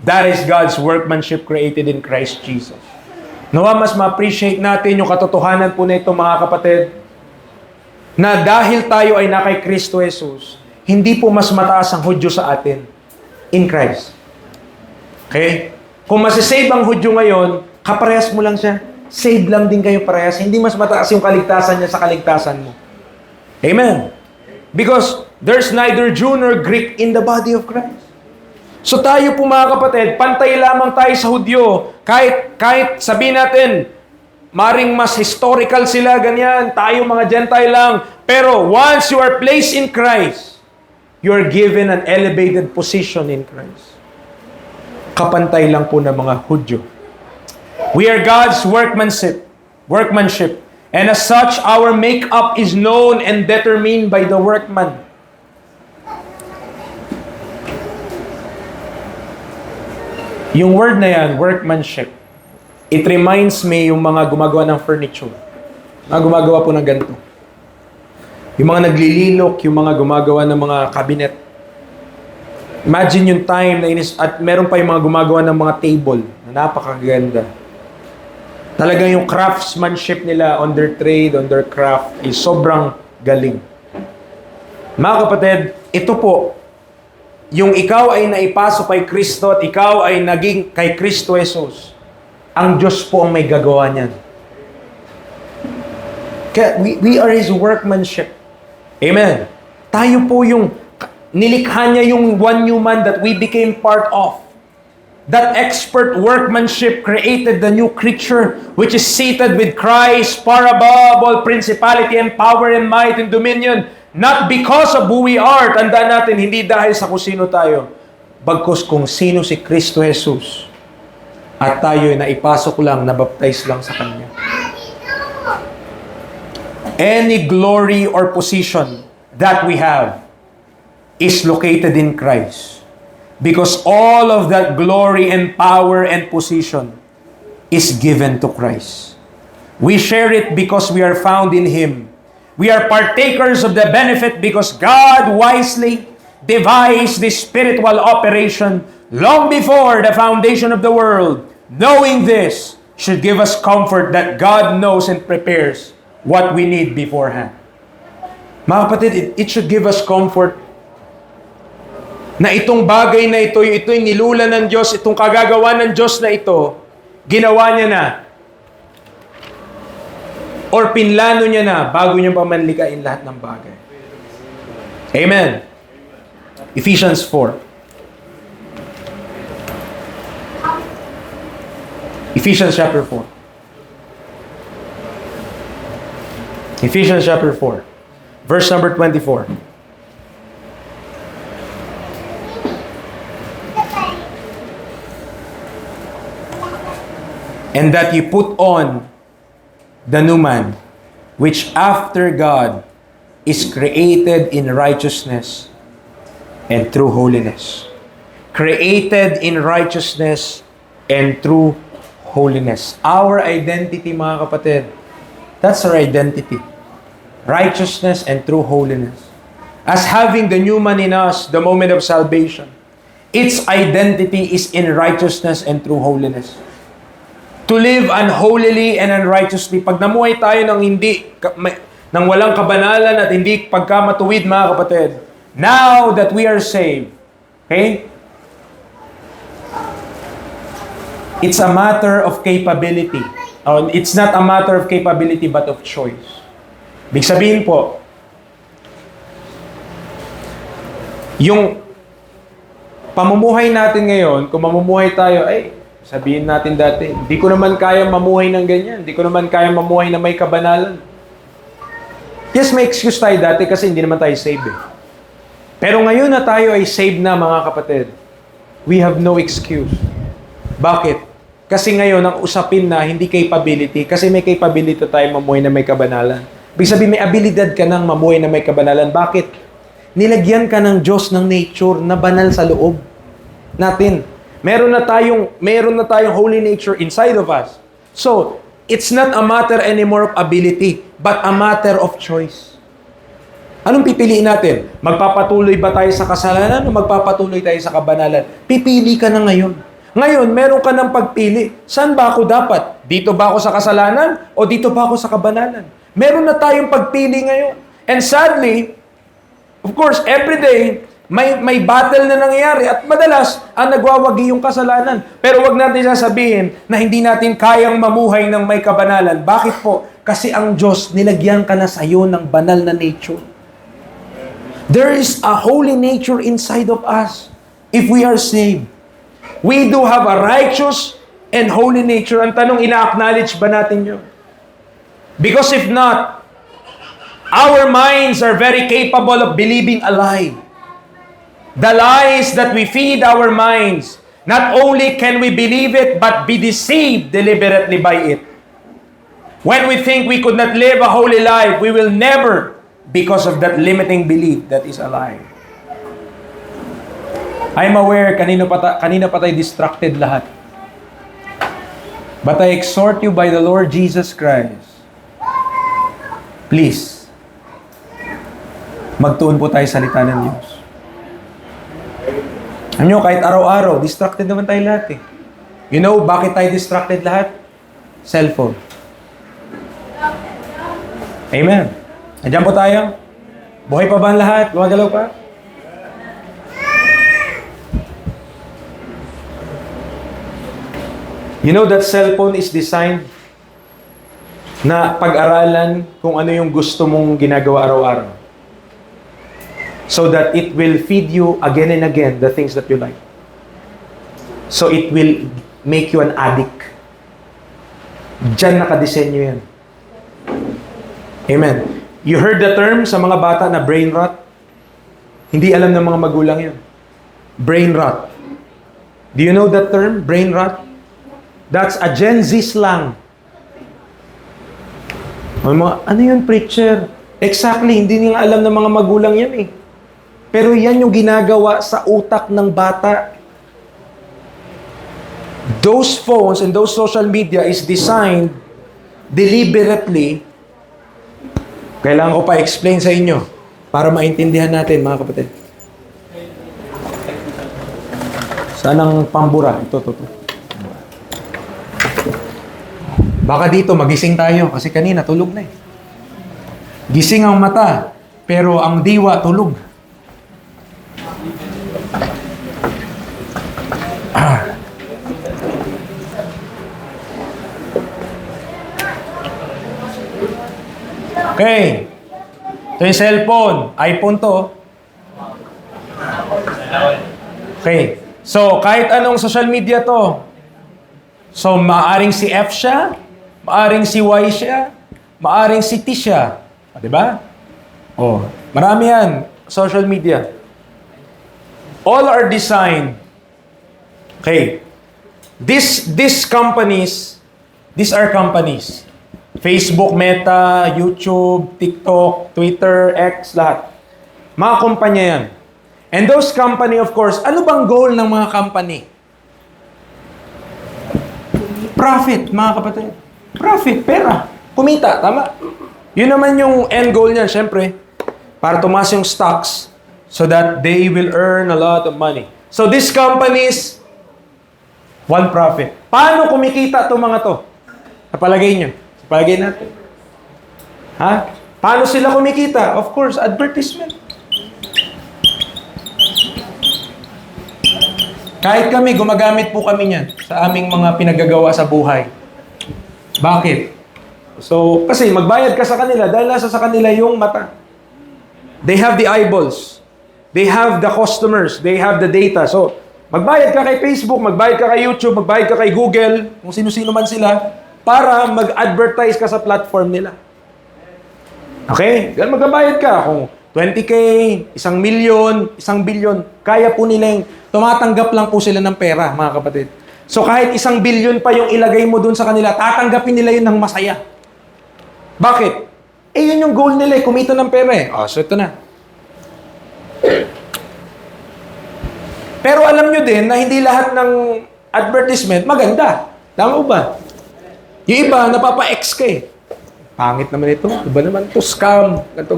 That is God's workmanship created in Christ Jesus. Nawa mas ma-appreciate natin yung katotohanan po na ito mga kapatid, na dahil tayo ay na kay Kristo Jesus, hindi po mas mataas ang Hudyo sa atin in Christ. Okay? Kung masisave ang Hudyo ngayon, kaparehas mo lang siya. Save lang din kayo parehas. Hindi mas mataas yung kaligtasan niya sa kaligtasan mo. Amen. Because there's neither Jew nor Greek in the body of Christ. So tayo po mga kapatid, pantay lamang tayo sa Hudyo. Kahit sabihin natin, maring mas historical sila, ganyan, tayo mga Gentile lang. Pero once you are placed in Christ, you are given an elevated position in Christ. Kapantay lang po ng mga Hudyo. We are God's workmanship. And as such, our makeup is known and determined by the workman. Yung word na yan, workmanship, it reminds me yung mga gumagawa ng furniture. Mga gumagawa po ng ganito. Yung mga naglililok, yung mga gumagawa ng mga cabinet. Imagine yung time na at meron pa yung mga gumagawa ng mga table na napakaganda. Talagang yung craftsmanship nila on their trade, on their craft is sobrang galing. Mga kapatid, ito po, yung ikaw ay naipasok kay Kristo at ikaw ay naging kay Kristo Jesus, ang Diyos po ang may gagawa niyan. Kaya we are His workmanship. Amen. Tayo po yung nilikha niya yung one new man that we became part of. That expert workmanship created the new creature which is seated with Christ far above all principality and power and might and dominion. Not because of who we are. Tandaan natin, hindi dahil sa kung sino tayo. Bagkus kung sino si Kristo Jesus. At tayo na ipasok lang, nabaptize lang sa Kanya. Any glory or position that we have is located in Christ. Because all of that glory and power and position is given to Christ. We share it because we are found in Him. We are partakers of the benefit because God wisely devised this spiritual operation long before the foundation of the world. Knowing this should give us comfort that God knows and prepares what we need beforehand. Mga kapatid, it should give us comfort na itong bagay na ito yung nilula ng Diyos, itong kagagawa ng Diyos na ito, ginawa niya na. Or pinlano niya na bago niya pa manlikain lahat ng bagay. Amen. Ephesians 4. Ephesians chapter 4. Ephesians chapter 4. Verse number 24. And that you put on the new man, which after God is created in righteousness and true holiness. Created in righteousness and true holiness. Our identity, mga kapatid, that's our identity. Righteousness and true holiness. As having the new man in us, the moment of salvation, its identity is in righteousness and true holiness. To live unholily and unrighteously. Pag namuhay tayo ng walang kabanalan at hindi pagkamatuwid, mga kapatid, now that we are saved, okay? It's a matter of capability. It's not a matter of capability but of choice. Ibig sabihin po, yung pamumuhay natin ngayon, kung mamumuhay tayo, sabihin natin dati, di ko naman kaya mamuhay ng ganyan. Di ko naman kaya mamuhay na may kabanalan. Yes, may excuse tayo dati kasi hindi naman tayo saved eh. Pero ngayon na tayo ay saved na, mga kapatid, we have no excuse. Bakit? Kasi ngayon, ang usapin na hindi capability, kasi may capability tayo mamuhay na may kabanalan. Ibig sabihin, may abilidad ka ng mamuhay na may kabanalan. Bakit? Nilagyan ka ng Diyos ng nature na banal sa loob natin. Meron na tayong holy nature inside of us. So, it's not a matter anymore of ability, but a matter of choice. Anong pipiliin natin? Magpapatuloy ba tayo sa kasalanan o magpapatuloy tayo sa kabanalan? Pipili ka na ngayon. Ngayon, meron ka ng pagpili. Saan ba ako dapat? Dito ba ako sa kasalanan o dito ba ako sa kabanalan? Meron na tayong pagpili ngayon. And sadly, of course, every day, may battle na nangyayari at madalas ang nagwawagi yung kasalanan. Pero wag natin sasabihin na hindi natin kayang mamuhay ng may kabanalan. Bakit po? Kasi ang Diyos, nilagyan ka na sa iyo ng banal na nature. There is a holy nature inside of us if we are saved. We do have a righteous and holy nature. Ang tanong, ina-acknowledge ba natin yun? Because if not, our minds are very capable of believing a lie. The lies that we feed our minds, not only can we believe it, but be deceived deliberately by it. When we think we could not live a holy life, we will never, because of that limiting belief that is a lie. I'm aware, kanina pa tayo distracted lahat. But I exhort you by the Lord Jesus Christ, please, magtuon po tayo sa salita ng Diyos. Alam nyo, kahit araw-araw, distracted naman tayo lahat eh. You know, bakit tayo distracted lahat? Cellphone. Amen. Andiyan po tayo. Buhay pa ba ang lahat? Gumagalaw pa? You know that cellphone is designed na pag-aralan kung ano yung gusto mong ginagawa araw-araw. So that it will feed you again and again the things that you like. So it will make you an addict. Diyan nakadesenyo yan. Amen. You heard the term sa mga bata na brain rot? Hindi alam ng mga magulang yun. Brain rot. Do you know that term, brain rot? That's a Gen Z slang. Ano yun, preacher? Exactly, hindi nila alam ng mga magulang yan eh. Pero yan yung ginagawa sa utak ng bata. Those phones and those social media is designed deliberately, Kailangan ko pa explain sa inyo para maintindihan natin, mga kapatid. Sanang pambura. Ito. Baka dito magising tayo kasi kanina tulog na eh. Gising ang mata, pero ang diwa tulog. Okay. Ito yung cellphone. iPhone to. Okay. So, kahit anong social media to. So, maaring si F siya, maaring si Y siya, maaring si T siya. Diba? Oh, marami yan. Social media. All are designed. Okay. These companies, these are companies. Facebook, Meta, YouTube, TikTok, Twitter, X, lahat. Mga kumpanya yan. And those company, of course, ano bang goal ng mga company? Profit, mga kapatid. Profit, pera. Kumita, tama? Yun naman yung end goal niyan, syempre. Para tumaas yung stocks so that they will earn a lot of money. So these companies want profit. Paano kumikita itong mga to? Sa palagay nyo? Palagay natin. Ha? Paano sila kumikita? Of course, advertisement. Kahit kami, gumagamit po kami niyan sa aming mga pinagagawa sa buhay. Bakit? So, kasi magbayad ka sa kanila dahil nasa sa kanila yung mata. They have the eyeballs. They have the customers. They have the data. So, magbayad ka kay Facebook, magbayad ka kay YouTube, magbayad ka kay Google, kung sino-sino man sila, para mag-advertise ka sa platform nila. Okay? Dahil magbabayad ka. Kung 20K, 1 milyon, 1 billion, kaya po nila yung tumatanggap lang po sila ng pera, mga kapatid. So kahit 1 billion pa yung ilagay mo dun sa kanila, tatanggapin nila yun ng masaya. Bakit? Eh yun yung goal nila, kumita ng pera eh. Oh, so ito na. Pero alam nyo din na hindi lahat ng advertisement maganda. Tama ba? Yung iba, napapa-X ka eh. Pangit naman ito. Iba naman ito. Scam. Ganto.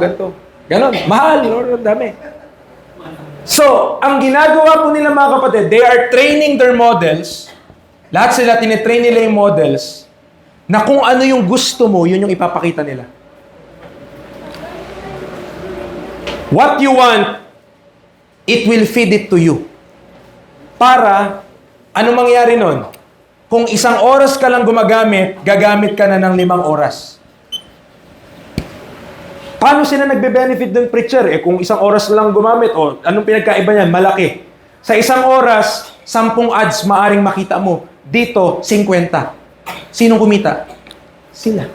Ganon. Mahal. Dami. So, ang ginagawa po nila mga kapatid, they are training their models. Lahat sila, tinitrain nila yung models na kung ano yung gusto mo, yun yung ipapakita nila. What you want, it will feed it to you. Para, ano mangyari nun? Kung 1 oras ka lang gumagamit, gagamit ka na ng 5 oras. Paano sila nagbe-benefit ng preacher? Eh kung 1 oras lang gumamit, anong pinagkaiba niyan? Malaki. Sa 1 oras, 10 ads maaring makita mo. Dito, 50. Sinong kumita? Sila.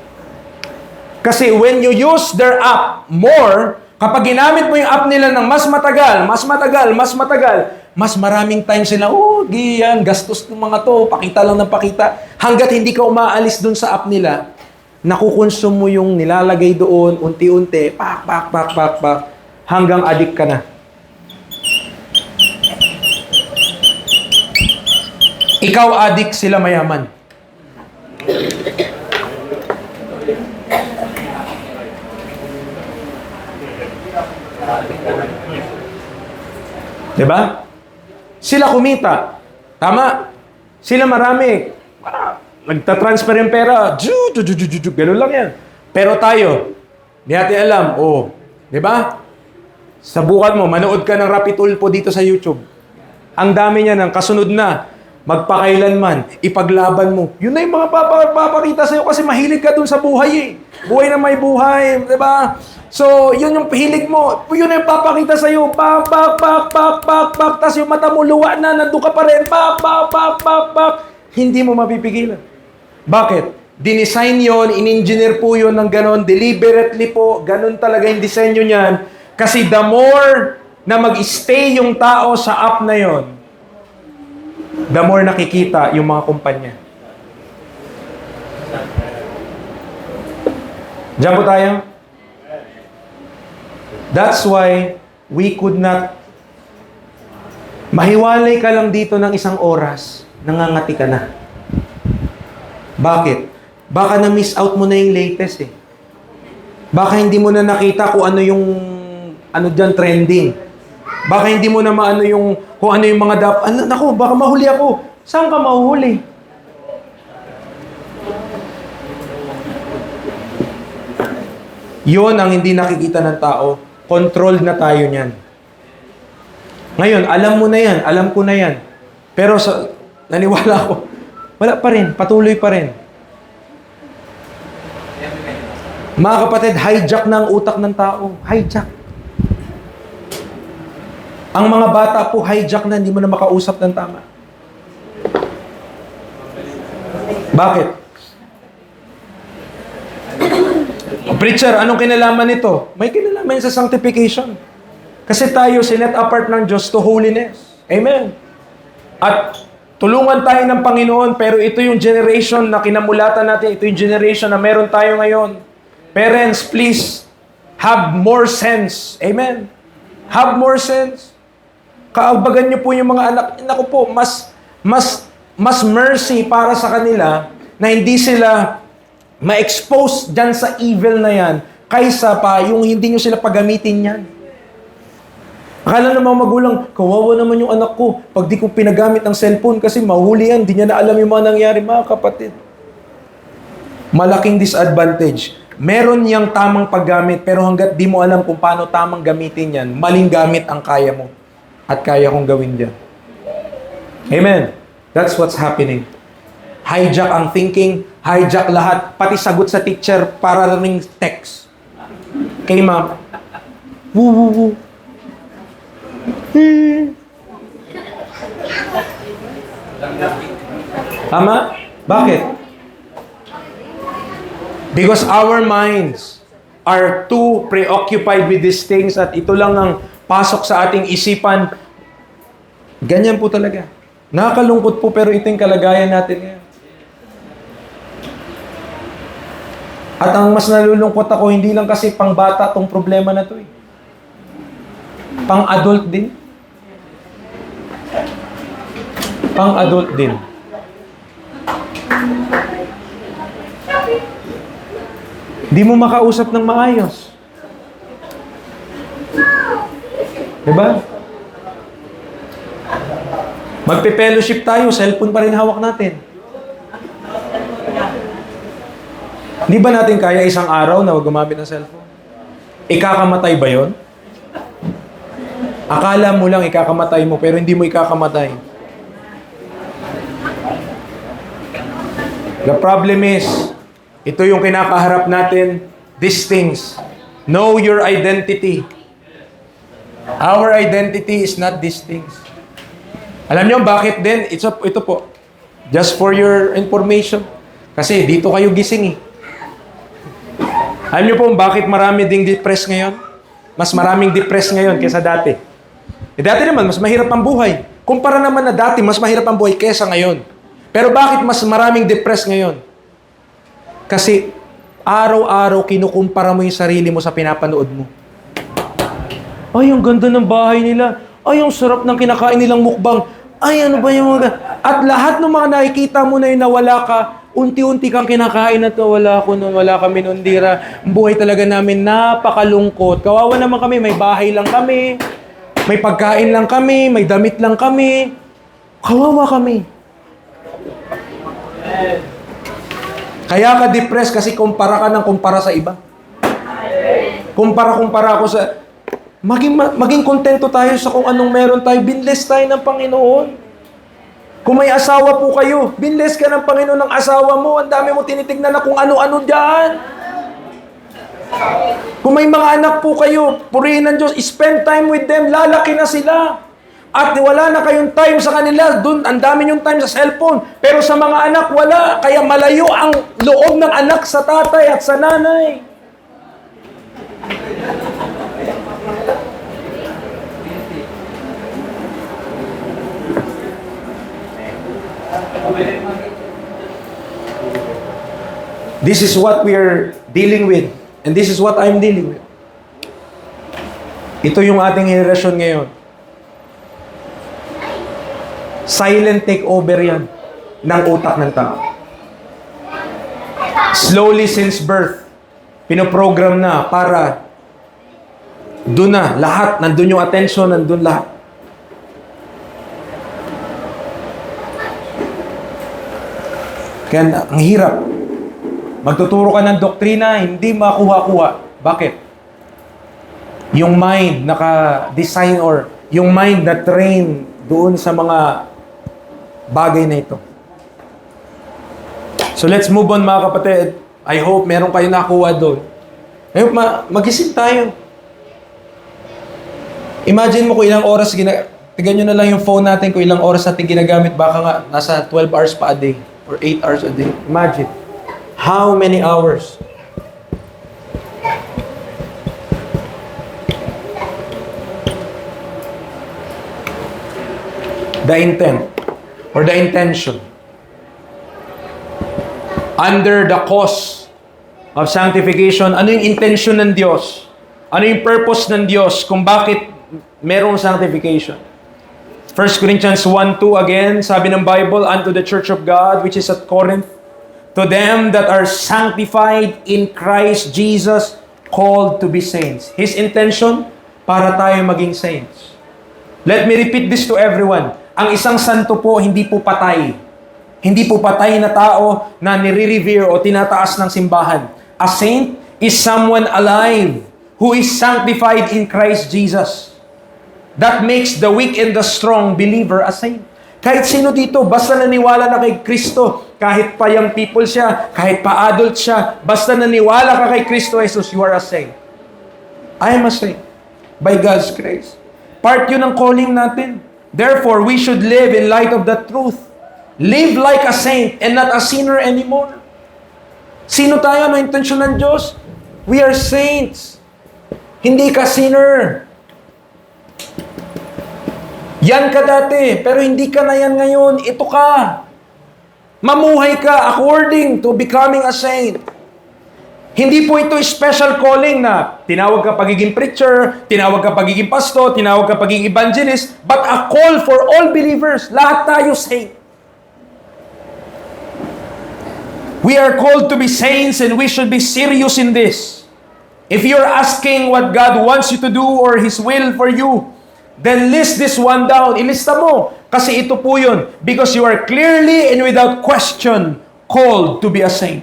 Kasi when you use their app more, kapag ginamit mo yung app nila ng mas matagal, mas maraming time sila, giyan, gastos ng mga to, pakita lang ng pakita. Hanggat hindi ka umaalis dun sa app nila, nakukonsume mo yung nilalagay doon, unti-unti, pak, hanggang addict ka na. Ikaw addict, sila mayaman. Diba? Sila kumita. Tama? Sila marami. Nagtatransfer yung pera. Ganun lang yan. Pero tayo, di natin alam. Diba? Sabukan mo, manood ka ng Rapi Tulfo dito sa YouTube. Ang dami niya ng kasunod na. Magpakailanman, ipaglaban mo. Yun na yung mga papakita sa'yo kasi mahilig ka dun sa buhay eh. Buhay na may buhay, di ba? So, yun yung hilig mo. Yun na yung papakita sa'yo. Pak. Tapos yung mata mo luwa na, nandun ka pa rin. Pak. Hindi mo mapipigilan. Bakit? Dinesign yon, in-engineer po yun ng ganon, deliberately po, ganon talaga yung disenyo niyan. Kasi the more na mag-stay yung tao sa app na yon, the more nakikita yung mga kumpanya. Diyan po tayo. That's why we could not mahiwalay ka lang dito ng 1 oras, nangangati ka na. Bakit? Baka na-miss out mo na yung latest eh. Baka hindi mo na nakita kung ano yung ano diyan trending. Baka hindi mo na maano yung kung ano yung mga naku, baka mahuli ako. Saan ka mahuhuli? Yun ang hindi nakikita ng tao. Controlled na tayo niyan. Ngayon, alam mo na yan. Alam ko na yan. Pero naniwala ko, wala pa rin. Patuloy pa rin. Mga kapatid, hijack na ang utak ng tao. Hijack. Ang mga bata po, hijack na, hindi mo na makausap ng tama. Bakit? Preacher, anong kinalaman nito? May kinalaman sa sanctification. Kasi tayo, sinet apart ng Diyos to holiness. Amen. At tulungan tayo ng Panginoon, pero ito yung generation na kinamulatan natin, ito yung generation na meron tayo ngayon. Parents, please, have more sense. Amen. Have more sense. Kaagbagan niyo po yung mga anak. Naku po, mas mercy para sa kanila na hindi sila ma-expose dyan sa evil na yan kaysa pa yung hindi nyo sila pagamitin yan. Akala ng mga magulang, kawawa naman yung anak ko pag di ko pinagamit ang cellphone kasi mahuli yan, di niya na alam yung mga nangyari. Mga kapatid, malaking disadvantage. Meron niyang tamang paggamit, pero hanggat di mo alam kung paano tamang gamitin yan, maling gamit ang kaya mo at kaya kong gawin dyan. Amen. That's what's happening. Hijack ang thinking, hijack lahat, pati sagot sa teacher para ring text. Kay ma'am, woo woo woo. Tama? Bakit? Because our minds are too preoccupied with these things at ito lang ang pasok sa ating isipan. Ganyan po talaga. Nakakalungkot po pero ito yung kalagayan natin ngayon. At ang mas nalulungkot ako, hindi lang kasi pang bata tong problema na to eh. Pang adult din. Pang adult din. Di mo makausap ng maayos. Diba? Magpe-fellowship tayo, cellphone pa rin hawak natin. Di ba natin kaya isang araw na wag gumamit ng cellphone? Ikakamatay ba yon? Akala mo lang ikakamatay mo, pero hindi mo ikakamatay. The problem is, ito yung kinakaharap natin, these things. Know your identity. Our identity is not these things. Alam niyo bakit din? Ito po. Just for your information. Kasi dito kayo gising eh. Alam niyo po bakit marami ding depressed ngayon? Mas maraming depressed ngayon kaysa dati. Dati naman, mas mahirap ang buhay. Kumpara naman na dati, mas mahirap ang buhay kaysa ngayon. Pero bakit mas maraming depressed ngayon? Kasi araw-araw kinukumpara mo yung sarili mo sa pinapanood mo. Ay, ang ganda ng bahay nila. Ay, ang sarap ng kinakain nilang mukbang. Ay, ano ba yung mga... At lahat ng mga nakikita mo na yung nawala ka, unti-unti kang kinakain na to. Wala ako noon, wala kami noon, dira. Ang buhay talaga namin, napakalungkot. Kawawa naman kami, may bahay lang kami. May pagkain lang kami, may damit lang kami. Kawawa kami. Kaya ka depressed kasi kumpara ka ng kumpara sa iba. Kumpara ako sa... Maging kontento tayo sa kung anong meron tayo. Binless tayo ng Panginoon. Kung may asawa po kayo, binless ka ng Panginoon ng asawa mo. Ang dami mo tinitignan na kung ano-ano dyan. Kung may mga anak po kayo, purihin ng Diyos, spend time with them, lalaki na sila. At wala na kayong time sa kanila, dun, ang dami yung time sa cellphone. Pero sa mga anak, wala. Kaya malayo ang loob ng anak sa tatay at sa nanay. This is what we are dealing with. And this is what I'm dealing with. Ito yung ating henerasyon ngayon. Silent takeover yan ng utak ng tao. Slowly since birth, pinoprogram na para doon na lahat, nandun yung attention, nandun lahat. Kaya ang hirap. Magtuturo ka ng doktrina, hindi makuha-kuha. Bakit? Yung mind naka-design or yung mind na train doon sa mga bagay na ito. So let's move on mga kapatid. I hope meron kayo nakuha doon. I hope mag-isip tayo. Imagine mo kung ilang oras tignan nyo na lang yung phone natin kung ilang oras natin ginagamit. Baka nga nasa 12 hours pa a day or 8 hours a day. Imagine. How many hours? The intent or the intention. Under the cause of sanctification, ano yung intention ng Diyos? Ano yung purpose ng Diyos kung bakit merong sanctification? 1 Corinthians 1:2 again, sabi ng Bible, unto the church of God which is at Corinth, to them that are sanctified in Christ Jesus, called to be saints. His intention, para tayo maging saints. Let me repeat this to everyone. Ang isang santo po, hindi po patay. Hindi po patay na tao na nire-revere o tinataas ng simbahan. A saint is someone alive who is sanctified in Christ Jesus. That makes the weak and the strong believer a saint. Kahit sino dito, basta naniwala na kay Kristo, kahit pa young people siya, kahit pa adult siya, basta naniwala ka kay Kristo Jesus, you are a saint. I am a saint. By God's grace. Part yun ng calling natin. Therefore, we should live in light of the truth. Live like a saint and not a sinner anymore. Sino tayo? Ano intensyon ng Diyos? We are saints. Hindi ka sinner. Yan ka dati, pero hindi ka na yan ngayon. Ito ka. Mamuhay ka according to becoming a saint. Hindi po ito special calling na tinawag ka pagiging preacher, tinawag ka pagiging pastor, tinawag ka pagiging evangelist, but a call for all believers. Lahat tayo saint. We are called to be saints and we should be serious in this. If you're asking what God wants you to do or His will for you, then list this one down. Ilista mo. Kasi ito po yun. Because you are clearly and without question called to be a saint.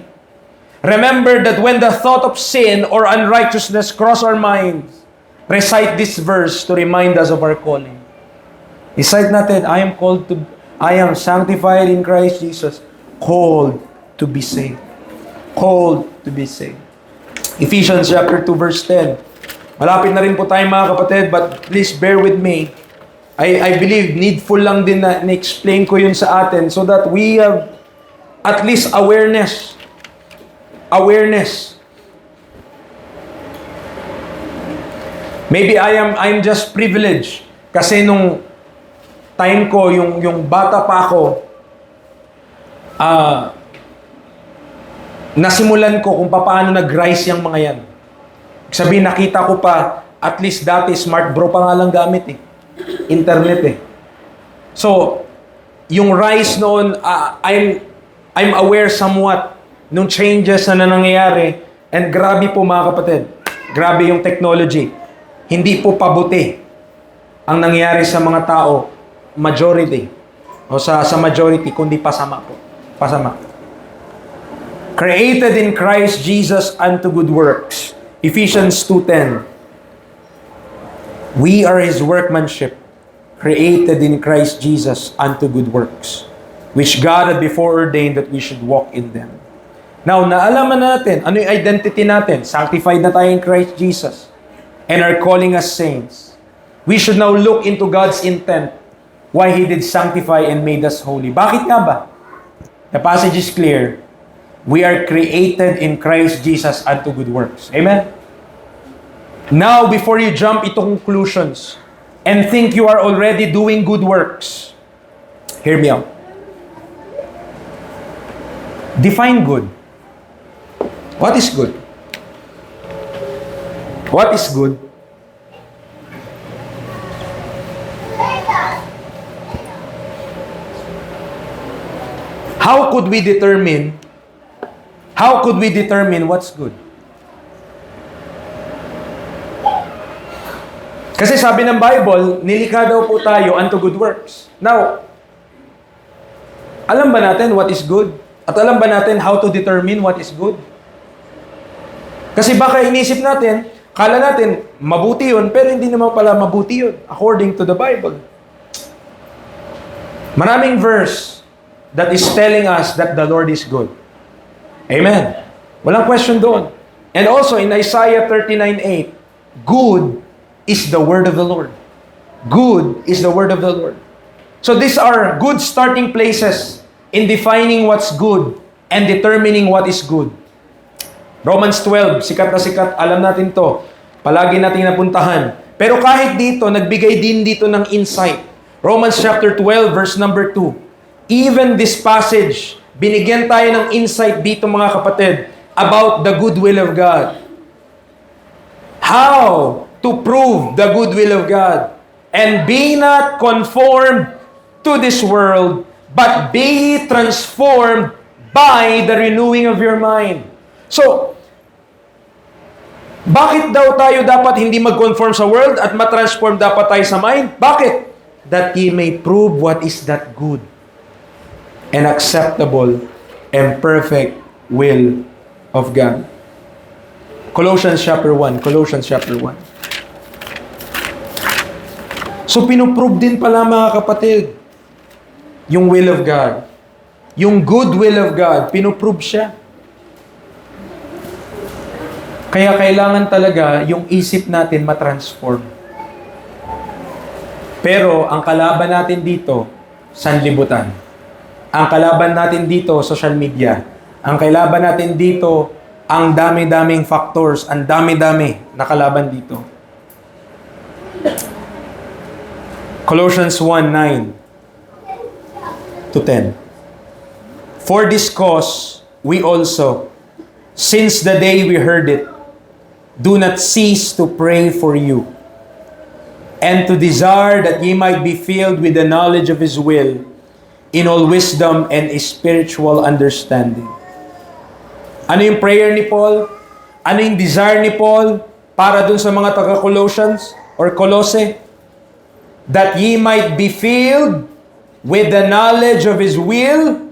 Remember that when the thought of sin or unrighteousness cross our minds, recite this verse to remind us of our calling. Recite natin, I am sanctified in Christ Jesus, called to be saved. Called to be saved. Ephesians chapter 2 verse 10. Malapit na rin po tayo mga kapatid, but please bear with me. I believe needful lang din na explain ko yun sa atin so that we have at least awareness. Awareness. Maybe I'm just privileged kasi nung time ko, yung bata pa ako, nasimulan ko kung paano nag-rise yung mga yan. Sabihin, nakita ko pa, at least dati, smart bro pa nga lang gamit eh. Internet eh. So, yung rise noon, I'm aware somewhat nung changes na nangyayari. And grabe po mga kapatid. Grabe yung technology. Hindi po pabuti ang nangyayari sa mga tao, majority. O sa majority, kundi pasama po. Pasama. Created in Christ Jesus unto good works. Ephesians 2:10. We are His workmanship, created in Christ Jesus unto good works, which God had before ordained that we should walk in them. Now, naalaman natin, ano yung identity natin? Sanctified na tayo in Christ Jesus and are calling us saints. We should now look into God's intent, why He did sanctify and made us holy. Bakit nga ba? The passage is clear. We are created in Christ Jesus unto good works. Amen? Now, before you jump into conclusions and think you are already doing good works, hear me out. Define good. What is good? What is good? How could we determine what's good? Kasi sabi ng Bible, nilikha daw po tayo unto good works. Now, alam ba natin what is good? At alam ba natin how to determine what is good? Kasi baka inisip natin, kala natin, mabuti yun, pero hindi naman pala mabuti yun, according to the Bible. Maraming verse that is telling us that the Lord is good. Amen. Walang question doon. And also in Isaiah 39:8, good is the word of the Lord. Good is the word of the Lord. So these are good starting places in defining what's good and determining what is good. Romans 12, sikat na sikat, alam natin to. Palagi natin napuntahan. Pero kahit dito, nagbigay din dito ng insight. Romans chapter 12, verse number 2. Even this passage, binigyan tayo ng insight dito mga kapatid about the good will of God. How to prove the good will of God. And be not conformed to this world, but be transformed by the renewing of your mind. So, bakit daw tayo dapat hindi mag-conform sa world at matransform dapat tayo sa mind? Bakit? That ye may prove what is that good and acceptable and perfect will of God. Colossians chapter 1. Colossians chapter 1. So, pinuprove din pala mga kapatid, yung will of God. Yung good will of God, pinuprove siya. Kaya kailangan talaga yung isip natin matransform. Pero ang kalaban natin dito, sanlibutan. Ang kalaban natin dito, social media. Ang kalaban natin dito, ang dami-daming factors, ang dami-dami na kalaban dito. Colossians 1:9 to 10. For this cause, we also, since the day we heard it, do not cease to pray for you, and to desire that ye might be filled with the knowledge of His will, in all wisdom and spiritual understanding. Ano yung prayer ni Paul? Ano yung desire ni Paul para dun sa mga taga-Colossians or Colose? That ye might be filled with the knowledge of His will,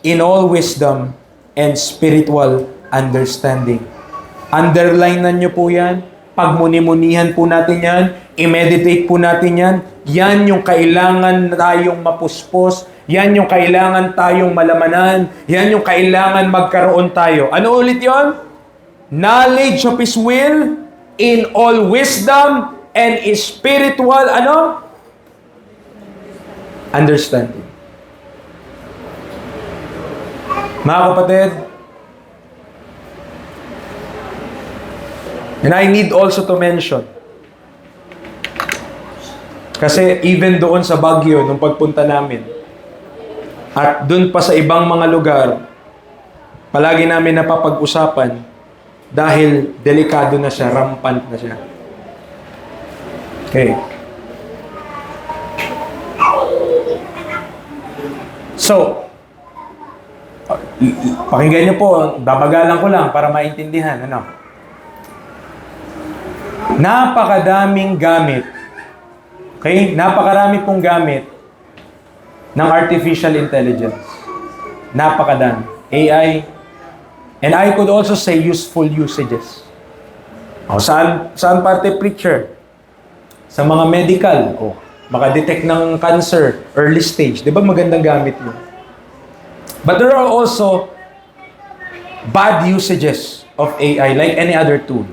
in all wisdom and spiritual understanding. Underline na nyo po yan. Pagmuni-munihan po natin yan. I-meditate po natin yan. Yan yung kailangan tayong mapuspos. Yan yung kailangan tayong malamanan. Yan yung kailangan magkaroon tayo. Ano ulit yon? Knowledge of His will in all wisdom and spiritual, understanding. Mga kapatid, and I need also to mention, kasi even doon sa Baguio, nung pagpunta namin, at doon pa sa ibang mga lugar, palagi namin napapag-usapan dahil delikado na siya, rampant na siya. Okay. So, pakinggan niyo po, babagalan ko lang para maintindihan. Napakadaming gamit. Okay? Napakarami pong gamit ng artificial intelligence. Napakadami. AI. And I could also say useful usages. Saan parte preacher? Sa mga medical. Makadetect ng cancer, early stage. Di ba magandang gamit yun? But there are also bad usages of AI like any other tool.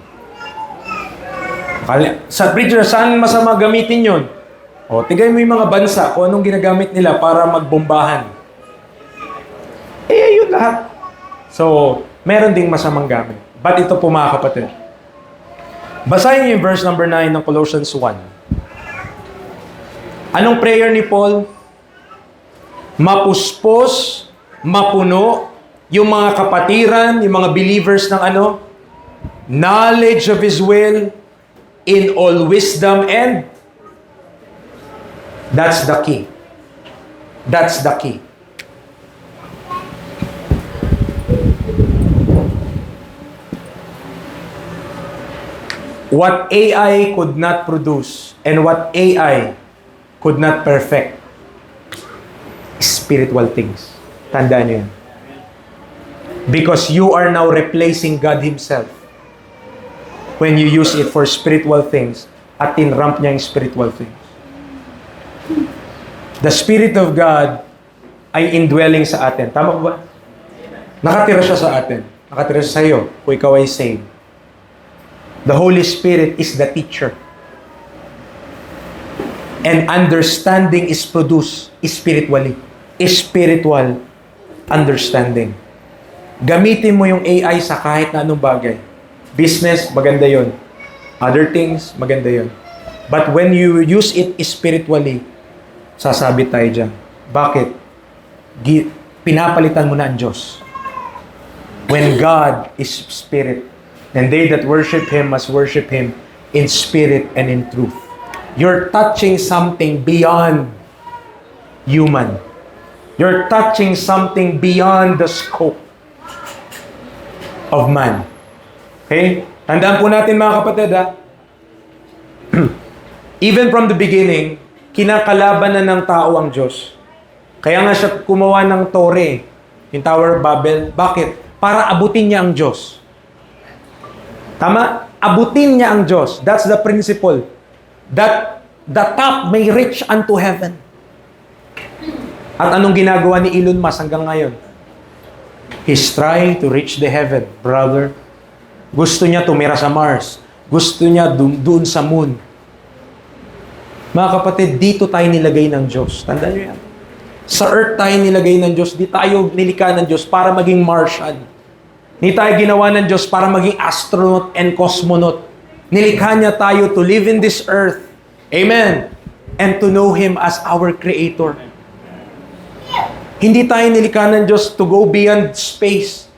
Sa preacher, saan masama gamitin yun? Tigay mo yung mga bansa kung anong ginagamit nila para magbombahan. Ayun lahat. So, meron ding masamang gamit. But ito po mga kapatid. Basahin niyo yung verse number 9 ng Colossians 1. Anong prayer ni Paul? Mapuspos, mapuno, yung mga kapatiran, yung mga believers ng knowledge of His will, in all wisdom, and that's the key. That's the key. What AI could not produce and what AI could not perfect, spiritual things. Tandaan niyo yan. Because you are now replacing God Himself when you use it for spiritual things at tinramp niya yung spiritual things. The Spirit of God ay indwelling sa atin. Tama ba? Nakatira siya sa atin. Nakatira siya sa iyo kung ikaw ay saved. The Holy Spirit is the teacher. And understanding is produced spiritually. Spiritual understanding. Gamitin mo yung AI sa kahit na anong bagay. Business, maganda yon. Other things, maganda yon. But when you use it spiritually, sasabi tayo dyan. Bakit? Pinapalitan mo na ang Diyos. When God is Spirit, and they that worship Him must worship Him in spirit and in truth. You're touching something beyond human. You're touching something beyond the scope of man. Okay? Tandaan po natin mga kapatid, ha? Even from the beginning, kinakalaban na ng tao ang Diyos. Kaya nga siya gumawa ng tore, yung Tower of Babel. Bakit? Para abutin niya ang Diyos. Tama? Abutin niya ang Diyos. That's the principle. That the top may reach unto heaven. At anong ginagawa ni Elon Musk hanggang ngayon? He's trying to reach the heaven, brother. Gusto niya tumira sa Mars. Gusto niya doon sa moon. Mga kapatid, dito tayo nilagay ng Diyos. Tandaan niyo yan. Sa earth tayo nilagay ng Diyos. Di tayo nilikha ng Diyos para maging Martian. Di tayo ginawa ng Diyos para maging astronaut and cosmonaut. Nilikha niya tayo to live in this earth. Amen. And to know Him as our Creator. Hindi tayo nilikha ng Diyos to go beyond space.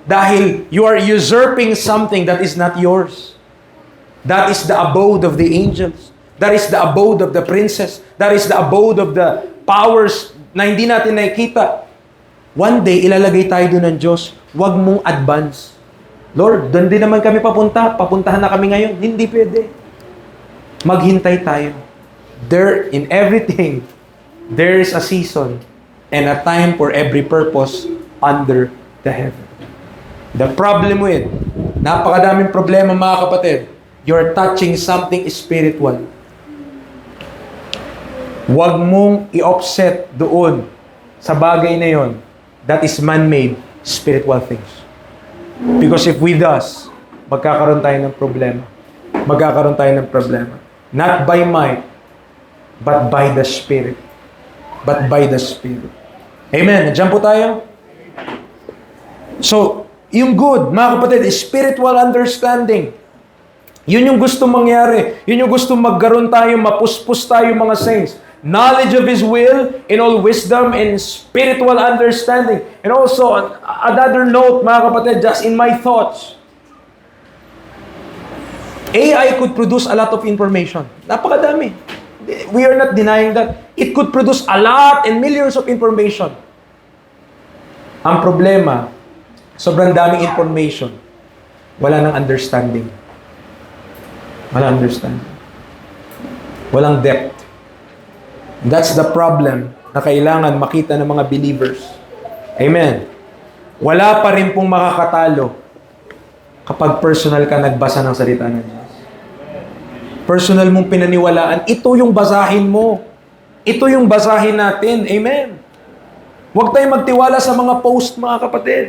Dahil you are usurping something that is not yours. That is the abode of the angels. That is the abode of the princess. That is the abode of the powers na hindi natin nakikita. One day, ilalagay tayo doon ng Diyos. Huwag mong advance. Lord, doon din naman kami papunta. Papuntahan na kami ngayon. Hindi pwede. Maghintay tayo. There, in everything, there is a season and a time for every purpose under the heaven. The problem with, napakadaming problema mga kapatid. You're touching something spiritual. Huwag mong i-offset doon sa bagay na yon that is man-made spiritual things. Because if we does, magkakaroon tayo ng problema. Magkakaroon tayo ng problema. Not by might, but by the Spirit. But by the Spirit. Amen. Nandiyan po tayo? So, yung good, mga kapatid, is spiritual understanding. Yun yung gusto mangyari. Yun yung gusto magkaroon tayo, mapuspos tayo mga saints. Knowledge of His will, in all wisdom, and spiritual understanding. And also, another note, mga kapatid, just in my thoughts, AI could produce a lot of information. Napakadami. We are not denying that. It could produce a lot and millions of information. Ang problema, sobrang daming information, wala nang understanding. Walang understanding. Walang depth. That's the problem na kailangan makita ng mga believers. Amen. Wala pa rin pong makakatalo kapag personal ka nagbasa ng salita ng Diyos. Personal mong pinaniwalaan, ito yung basahin mo. Ito yung basahin natin. Amen. Huwag tayong magtiwala sa mga post, mga kapatid.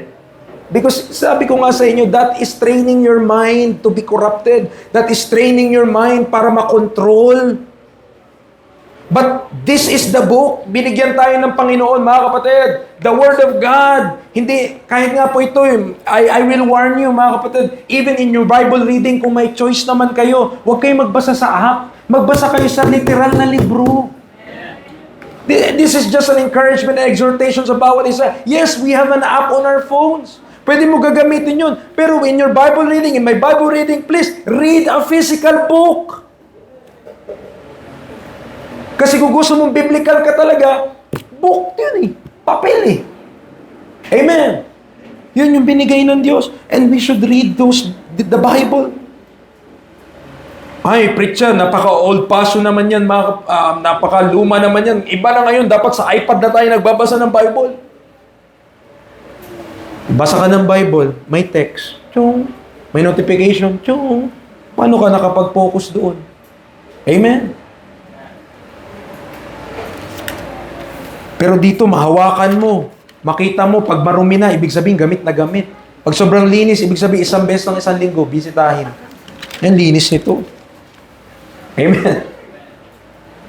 Because sabi ko nga sa inyo, that is training your mind to be corrupted. That is training your mind para makontrol. But this is the book. Binigyan tayo ng Panginoon, mga kapatid. The Word of God. Hindi, kahit nga po ito, I will warn you, mga kapatid, even in your Bible reading, kung may choice naman kayo, huwag kayong magbasa sa app. Magbasa kayo sa literal na libro. This is just an encouragement and exhortation sa bawat isa. Yes, we have an app on our phones. Pwede mo gagamitin yun. Pero in your Bible reading, in my Bible reading, please, read a physical book. Kasi kung gusto mong biblical ka talaga, book yun eh. Papel eh. Amen. Yun yung binigay ng Diyos. And we should read the Bible. Ay, preacher, napaka-old fashion naman yan, napaka-luma naman yan. Iba na ngayon, dapat sa iPad na tayo nagbabasa ng Bible. Basa ka ng Bible, may text, tiyong, may notification, tiyong. Paano ka nakapag-focus doon? Amen? Pero dito, mahawakan mo. Makita mo, pag marumi na, ibig sabihin, gamit na gamit. Pag sobrang linis, ibig sabihin, isang beses ng isang linggo, bisitahin. Yan, linis nito. Amen.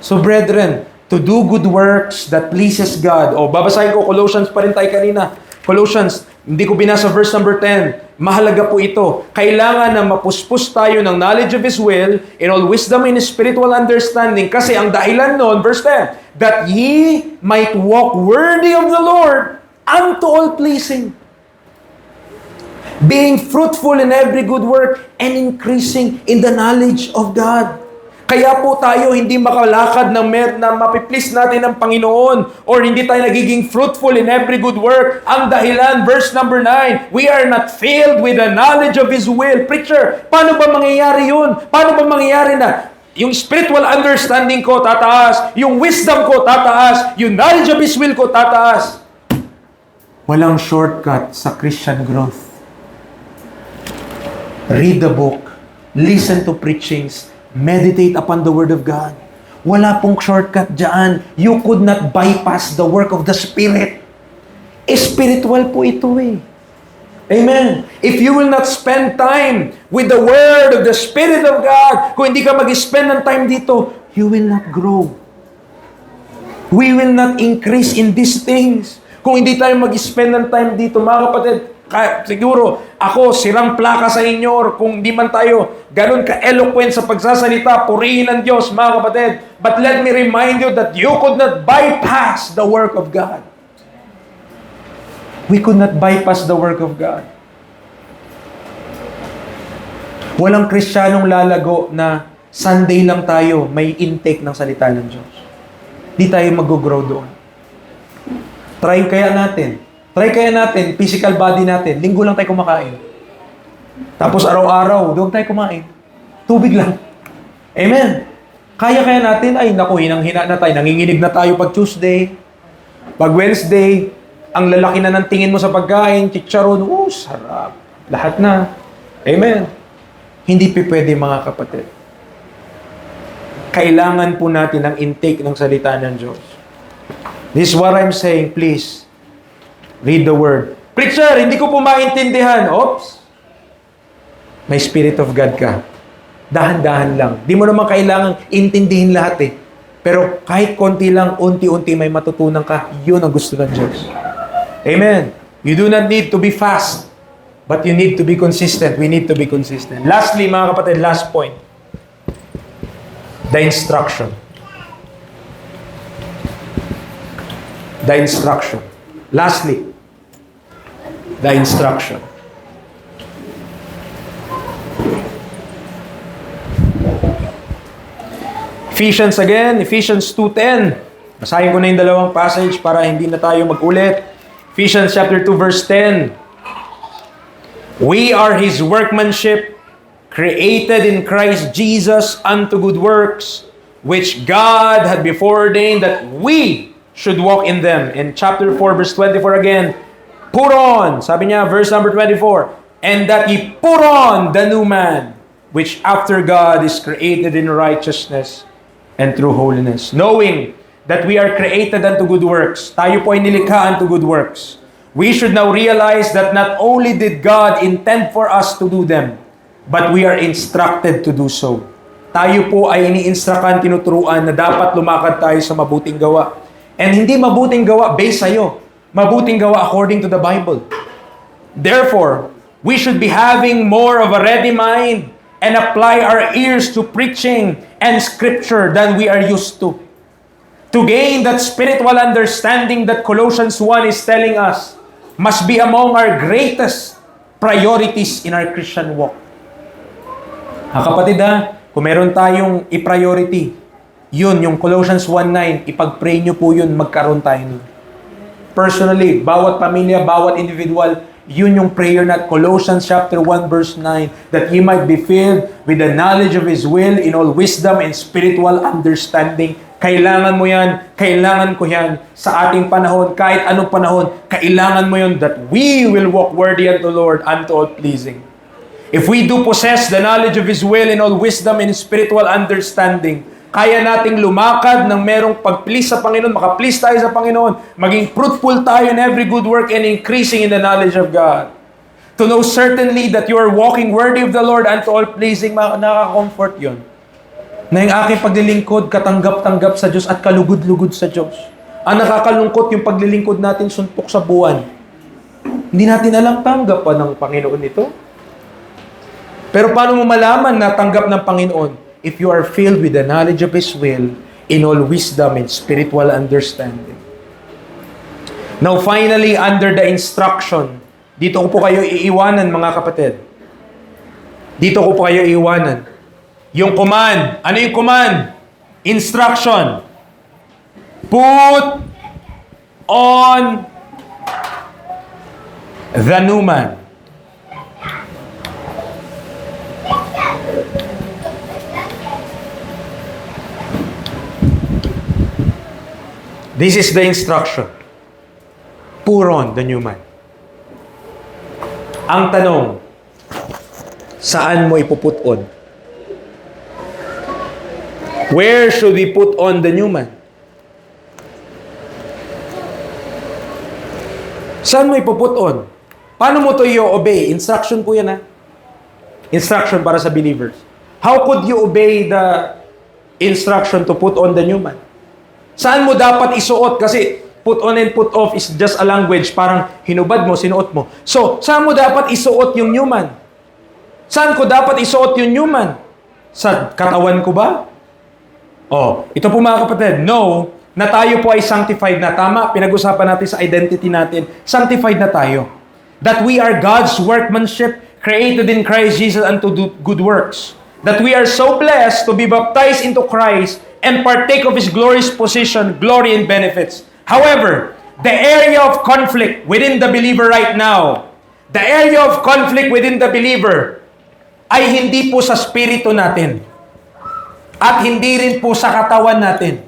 So brethren, to do good works that pleases God. O, babasahin ko, Colossians pa rin tayo kanina. Colossians, hindi ko binasa verse number 10. Mahalaga po ito. Kailangan na mapuspos tayo ng knowledge of His will in all wisdom and spiritual understanding. Kasi ang dahilan nun, verse 10, that ye might walk worthy of the Lord unto all pleasing, being fruitful in every good work and increasing in the knowledge of God. Kaya po tayo hindi makalakad na mapiplease natin ng Panginoon or hindi tayo nagiging fruitful in every good work. Ang dahilan, verse number 9, we are not filled with the knowledge of His will. Preacher, paano ba mangyayari yun? Paano ba mangyayari na yung spiritual understanding ko tataas, yung wisdom ko tataas, yung knowledge of His will ko tataas? Walang shortcut sa Christian growth. Read the book, listen to preachings, meditate upon the Word of God. Wala pong shortcut dyan. You could not bypass the work of the Spirit. Spiritual po ito eh. Amen. If you will not spend time with the Word of the Spirit of God, kung hindi ka mag-spend ng time dito, you will not grow. We will not increase in these things. Kung hindi tayo mag-spend ng time dito, mga kapatid, siguro, ako, sirang plaka sa inyo, or kung di man tayo ganun ka-eloquent sa pagsasalita, purihin ng Diyos, mga kapatid. But let me remind you that you could not bypass the work of God. We could not bypass the work of God. Walang Kristiyanong lalago na Sunday lang tayo may intake ng salita ng Diyos. Di tayo mag-grow doon. Try kaya natin, physical body natin, linggo lang tayo kumakain. Tapos araw-araw, doon tayo kumain. Tubig lang. Amen. Kaya natin, ay naku, hinang-hina na tayo, nanginginig na tayo pag Tuesday. Pag Wednesday, ang lalaki na ng tingin mo sa pagkain, chicharon, sarap. Lahat na. Amen. Hindi pwede mga kapatid. Kailangan po natin ang intake ng salita ng Diyos. This is what I'm saying, please. Read the Word. Preacher, hindi ko po maintindihan. Oops. May Spirit of God ka. Dahan-dahan lang. Di mo naman kailangan intindihin lahat eh. Pero kahit konti lang, unti-unti may matutunan ka. Yun ang gusto ng Diyos. Amen. You do not need to be fast, but you need to be consistent. We need to be consistent. Lastly, mga kapatid, last point. The instruction. The instruction. Lastly, the instruction. Ephesians again, Ephesians 2:10. Basahin ko na yung dalawang passage para hindi na tayo mag-ulit. Ephesians chapter 2 verse 10. We are His workmanship, created in Christ Jesus unto good works, which God had before ordained that we should walk in them. In chapter 4, verse 24 again, put on, sabi niya, verse number 24, and that ye put on the new man, which after God is created in righteousness and true holiness. Knowing that we are created unto good works. Tayo po ay nilikha unto good works. We should now realize that not only did God intend for us to do them, but we are instructed to do so. Tayo po ay ini-instructan, tinuturuan na dapat lumakad tayo sa mabuting gawa. And hindi mabuting gawa based sa'yo. Mabuting gawa according to the Bible. Therefore, we should be having more of a ready mind and apply our ears to preaching and scripture than we are used to. To gain that spiritual understanding that Colossians 1 is telling us must be among our greatest priorities in our Christian walk. Kapatid kung meron tayong i-priority, yun, yung Colossians 1:9, ipag-pray nyo po yun, magkaroon tayo nun. Personally, bawat pamilya, bawat individual, Yun yung prayer na Colossians chapter 1 verse 9, that ye might be filled with the knowledge of His will in all wisdom and spiritual understanding. Kailangan mo yan, kailangan ko yan sa ating panahon, kahit anong panahon, kailangan mo yun, that we will walk worthy unto Lord, unto all pleasing. If we do possess the knowledge of His will in all wisdom and spiritual understanding, kaya nating lumakad ng merong pag-please sa Panginoon, maka-please tayo sa Panginoon, maging fruitful tayo in every good work and increasing in the knowledge of God. To know certainly that you are walking worthy of the Lord unto all pleasing, nakaka-comfort yun. Na yung aking paglilingkod, katanggap-tanggap sa Diyos at kalugod-lugod sa Diyos. Ang nakakalungkot yung paglilingkod natin suntok sa buwan. Hindi natin alam tanggap pa ng Panginoon ito. Pero paano mo malaman na tanggap ng Panginoon? If you are filled with the knowledge of His will, in all wisdom and spiritual understanding. Now finally, under the instruction, dito ko po kayo iiwanan mga kapatid. Dito ko po kayo iiwanan. Yung command. Ano yung command? Instruction. Put on the new man. This is the instruction. Put on the new man. Ang tanong, saan mo ipuput on? Where should we put on the new man? Saan mo ipuput on? Paano mo to i-obey? Instruction po yan, ha? Instruction para sa believers. How could you obey the instruction to put on the new man? Saan mo dapat isuot? Kasi put on and put off is just a language. Parang hinubad mo, sinuot mo. So, saan mo dapat isuot yung new man? Saan ko dapat isuot yung new man? Sa katawan ko ba? Oh, ito po mga kapatid. No, na tayo po ay sanctified na. Tama, pinag-usapan natin sa identity natin. Sanctified na tayo. That we are God's workmanship, created in Christ Jesus unto do good works. That we are so blessed to be baptized into Christ and partake of His glorious position, glory, and benefits. However, the area of conflict within the believer right now, the area of conflict within the believer, ay hindi po sa spirito natin. At hindi rin po sa katawan natin.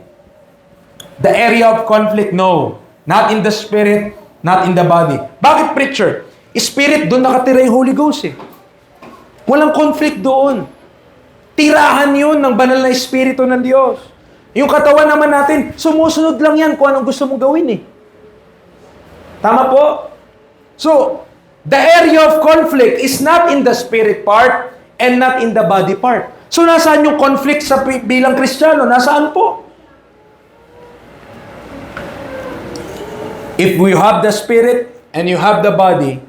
The area of conflict, no. Not in the spirit, not in the body. Bakit, preacher? Spirit, doon nakatira yung Holy Ghost eh. Walang conflict doon. Tirahan yun ng banal na Espiritu ng Diyos. Yung katawan naman natin, sumusunod lang yan kung anong gusto mong gawin eh. Tama po? So, the area of conflict is not in the spirit part and not in the body part. So, nasaan yung conflict sa bilang Kristiyano? Nasaan po? If you have the spirit and you have the body,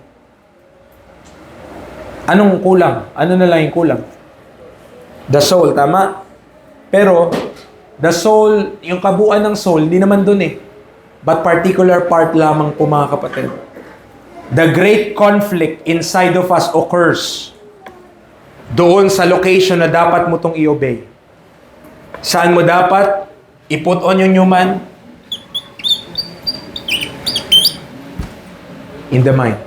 anong kulang? Ano na lang yung kulang? The soul, tama? Pero, the soul, yung kabuuan ng soul, hindi naman dun eh. But particular part lamang po mga kapatid. The great conflict inside of us occurs doon sa location na dapat mo tong i-obey. Saan mo dapat i-put on yung human? In the mind.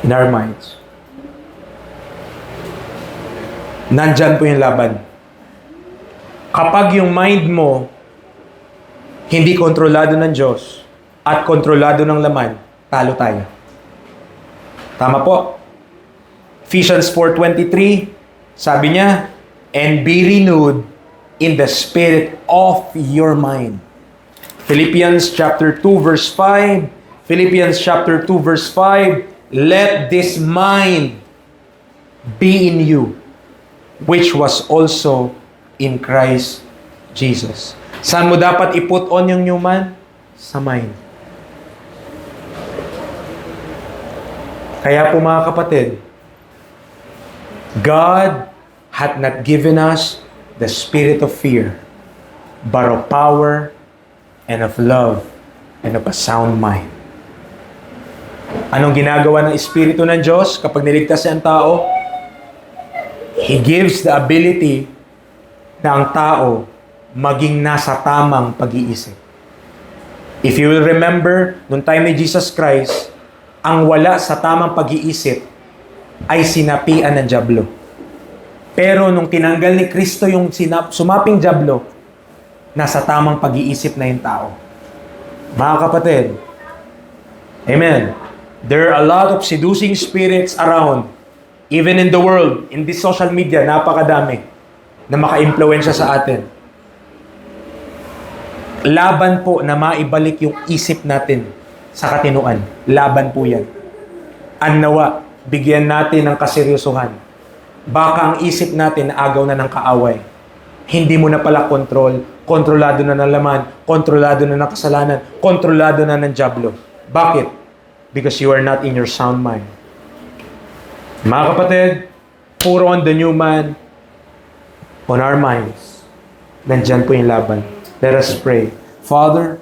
In our minds. Nandyan po yung laban. Kapag yung mind mo hindi kontrolado ng Diyos at kontrolado ng laman, talo tayo. Tama po. Ephesians 4:23, sabi niya, and be renewed in the spirit of your mind. Philippians chapter 2 verse 5, Philippians chapter 2 verse 5, let this mind be in you, which was also in Christ Jesus. Saan mo dapat i-put on yung new man? Sa mind. Kaya po mga kapatid, God hath not given us the spirit of fear, but of power and of love and of a sound mind. Anong ginagawa ng Espiritu ng Diyos kapag niligtas siya ang tao? He gives the ability na ang tao maging nasa tamang pag-iisip. If you will remember, nung time ni Jesus Christ, ang wala sa tamang pag-iisip ay sinapian ng dyablo. Pero nung tinanggal ni Kristo yung sumaping dyablo, nasa tamang pag-iisip na yung tao. Mga kapatid, amen. There are a lot of seducing spirits around, even in the world, in this social media, napakadami na maka-impluwensya sa atin. Laban po na maibalik yung isip natin sa katinuan. Laban po yan. Nawa, bigyan natin ng kaseryosohan. Baka ang isip natin agaw na ng kaaway. Hindi mo na pala kontrolado na ng laman, kontrolado na ng kasalanan, kontrolado na ng dyablo. Bakit? Because you are not in your sound mind. Mga kapatid, puro on the new man, on our minds. Nandyan po yung laban. Let us pray. Father,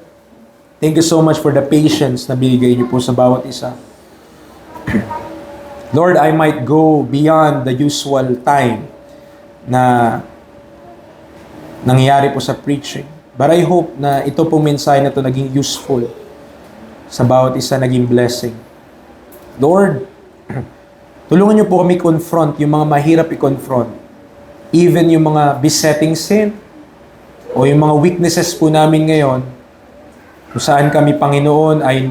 thank you so much for the patience na binigay niyo po sa bawat isa. Lord, I might go beyond the usual time na nangyayari po sa preaching. But I hope na ito pong mensahe na ito naging useful sa bawat isa, naging blessing. Lord, tulungan niyo po kami confront yung mga mahirap i-confront. Even yung mga besetting sin o yung mga weaknesses po namin ngayon, kung saan kami, Panginoon, ay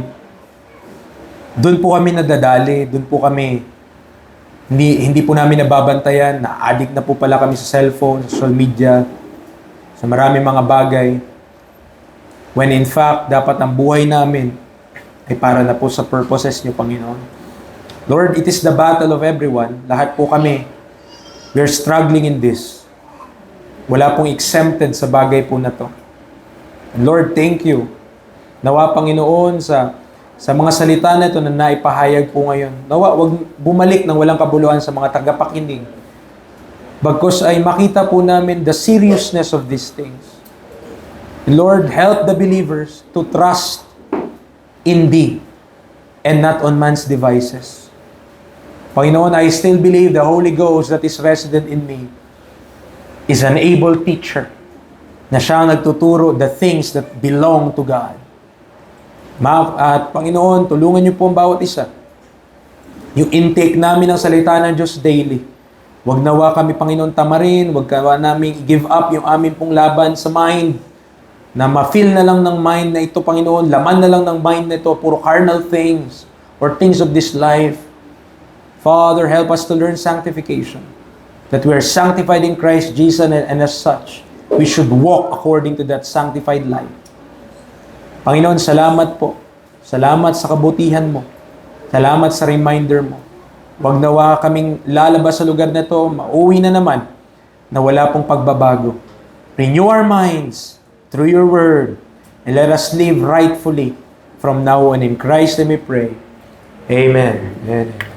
doon po kami nadadali, doon po kami hindi po namin nababantayan, na-addict na po pala kami sa cellphone, social media, sa maraming mga bagay. When in fact, dapat ang buhay namin ay para na po sa purposes niyo, Panginoon. Lord, it is the battle of everyone. Lahat po kami, we are struggling in this. Wala pong exempted sa bagay po na to. And Lord, thank you. Nawa, Panginoon, sa mga salita na ito na naipahayag po ngayon, nawa, wag bumalik ng walang kabuluhan sa mga tagapakinig. Bagkus ay makita po namin the seriousness of these things. Lord, help the believers to trust in Thee and not on man's devices. Panginoon, I still believe the Holy Ghost that is resident in me is an able teacher na siya nagtuturo the things that belong to God. At Panginoon, tulungan niyo po ang bawat isa. Yung intake namin ng salita ng Diyos daily. Huwag nawa kami, Panginoon, tamarin. Huwag nawa namin i-give up yung amin pong laban sa mind. Na ma-feel na lang ng mind na ito, Panginoon. Laman na lang ng mind na ito. Puro carnal things or things of this life. Father, help us to learn sanctification. That we are sanctified in Christ Jesus and as such, we should walk according to that sanctified life. Panginoon, salamat po. Salamat sa kabutihan mo. Salamat sa reminder mo. Huwag nawa kaming lalabas sa lugar na ito, mauwi na naman na wala pong pagbabago. Renew our minds through your word and let us live rightfully from now on. In Christ name we pray. Amen. Amen.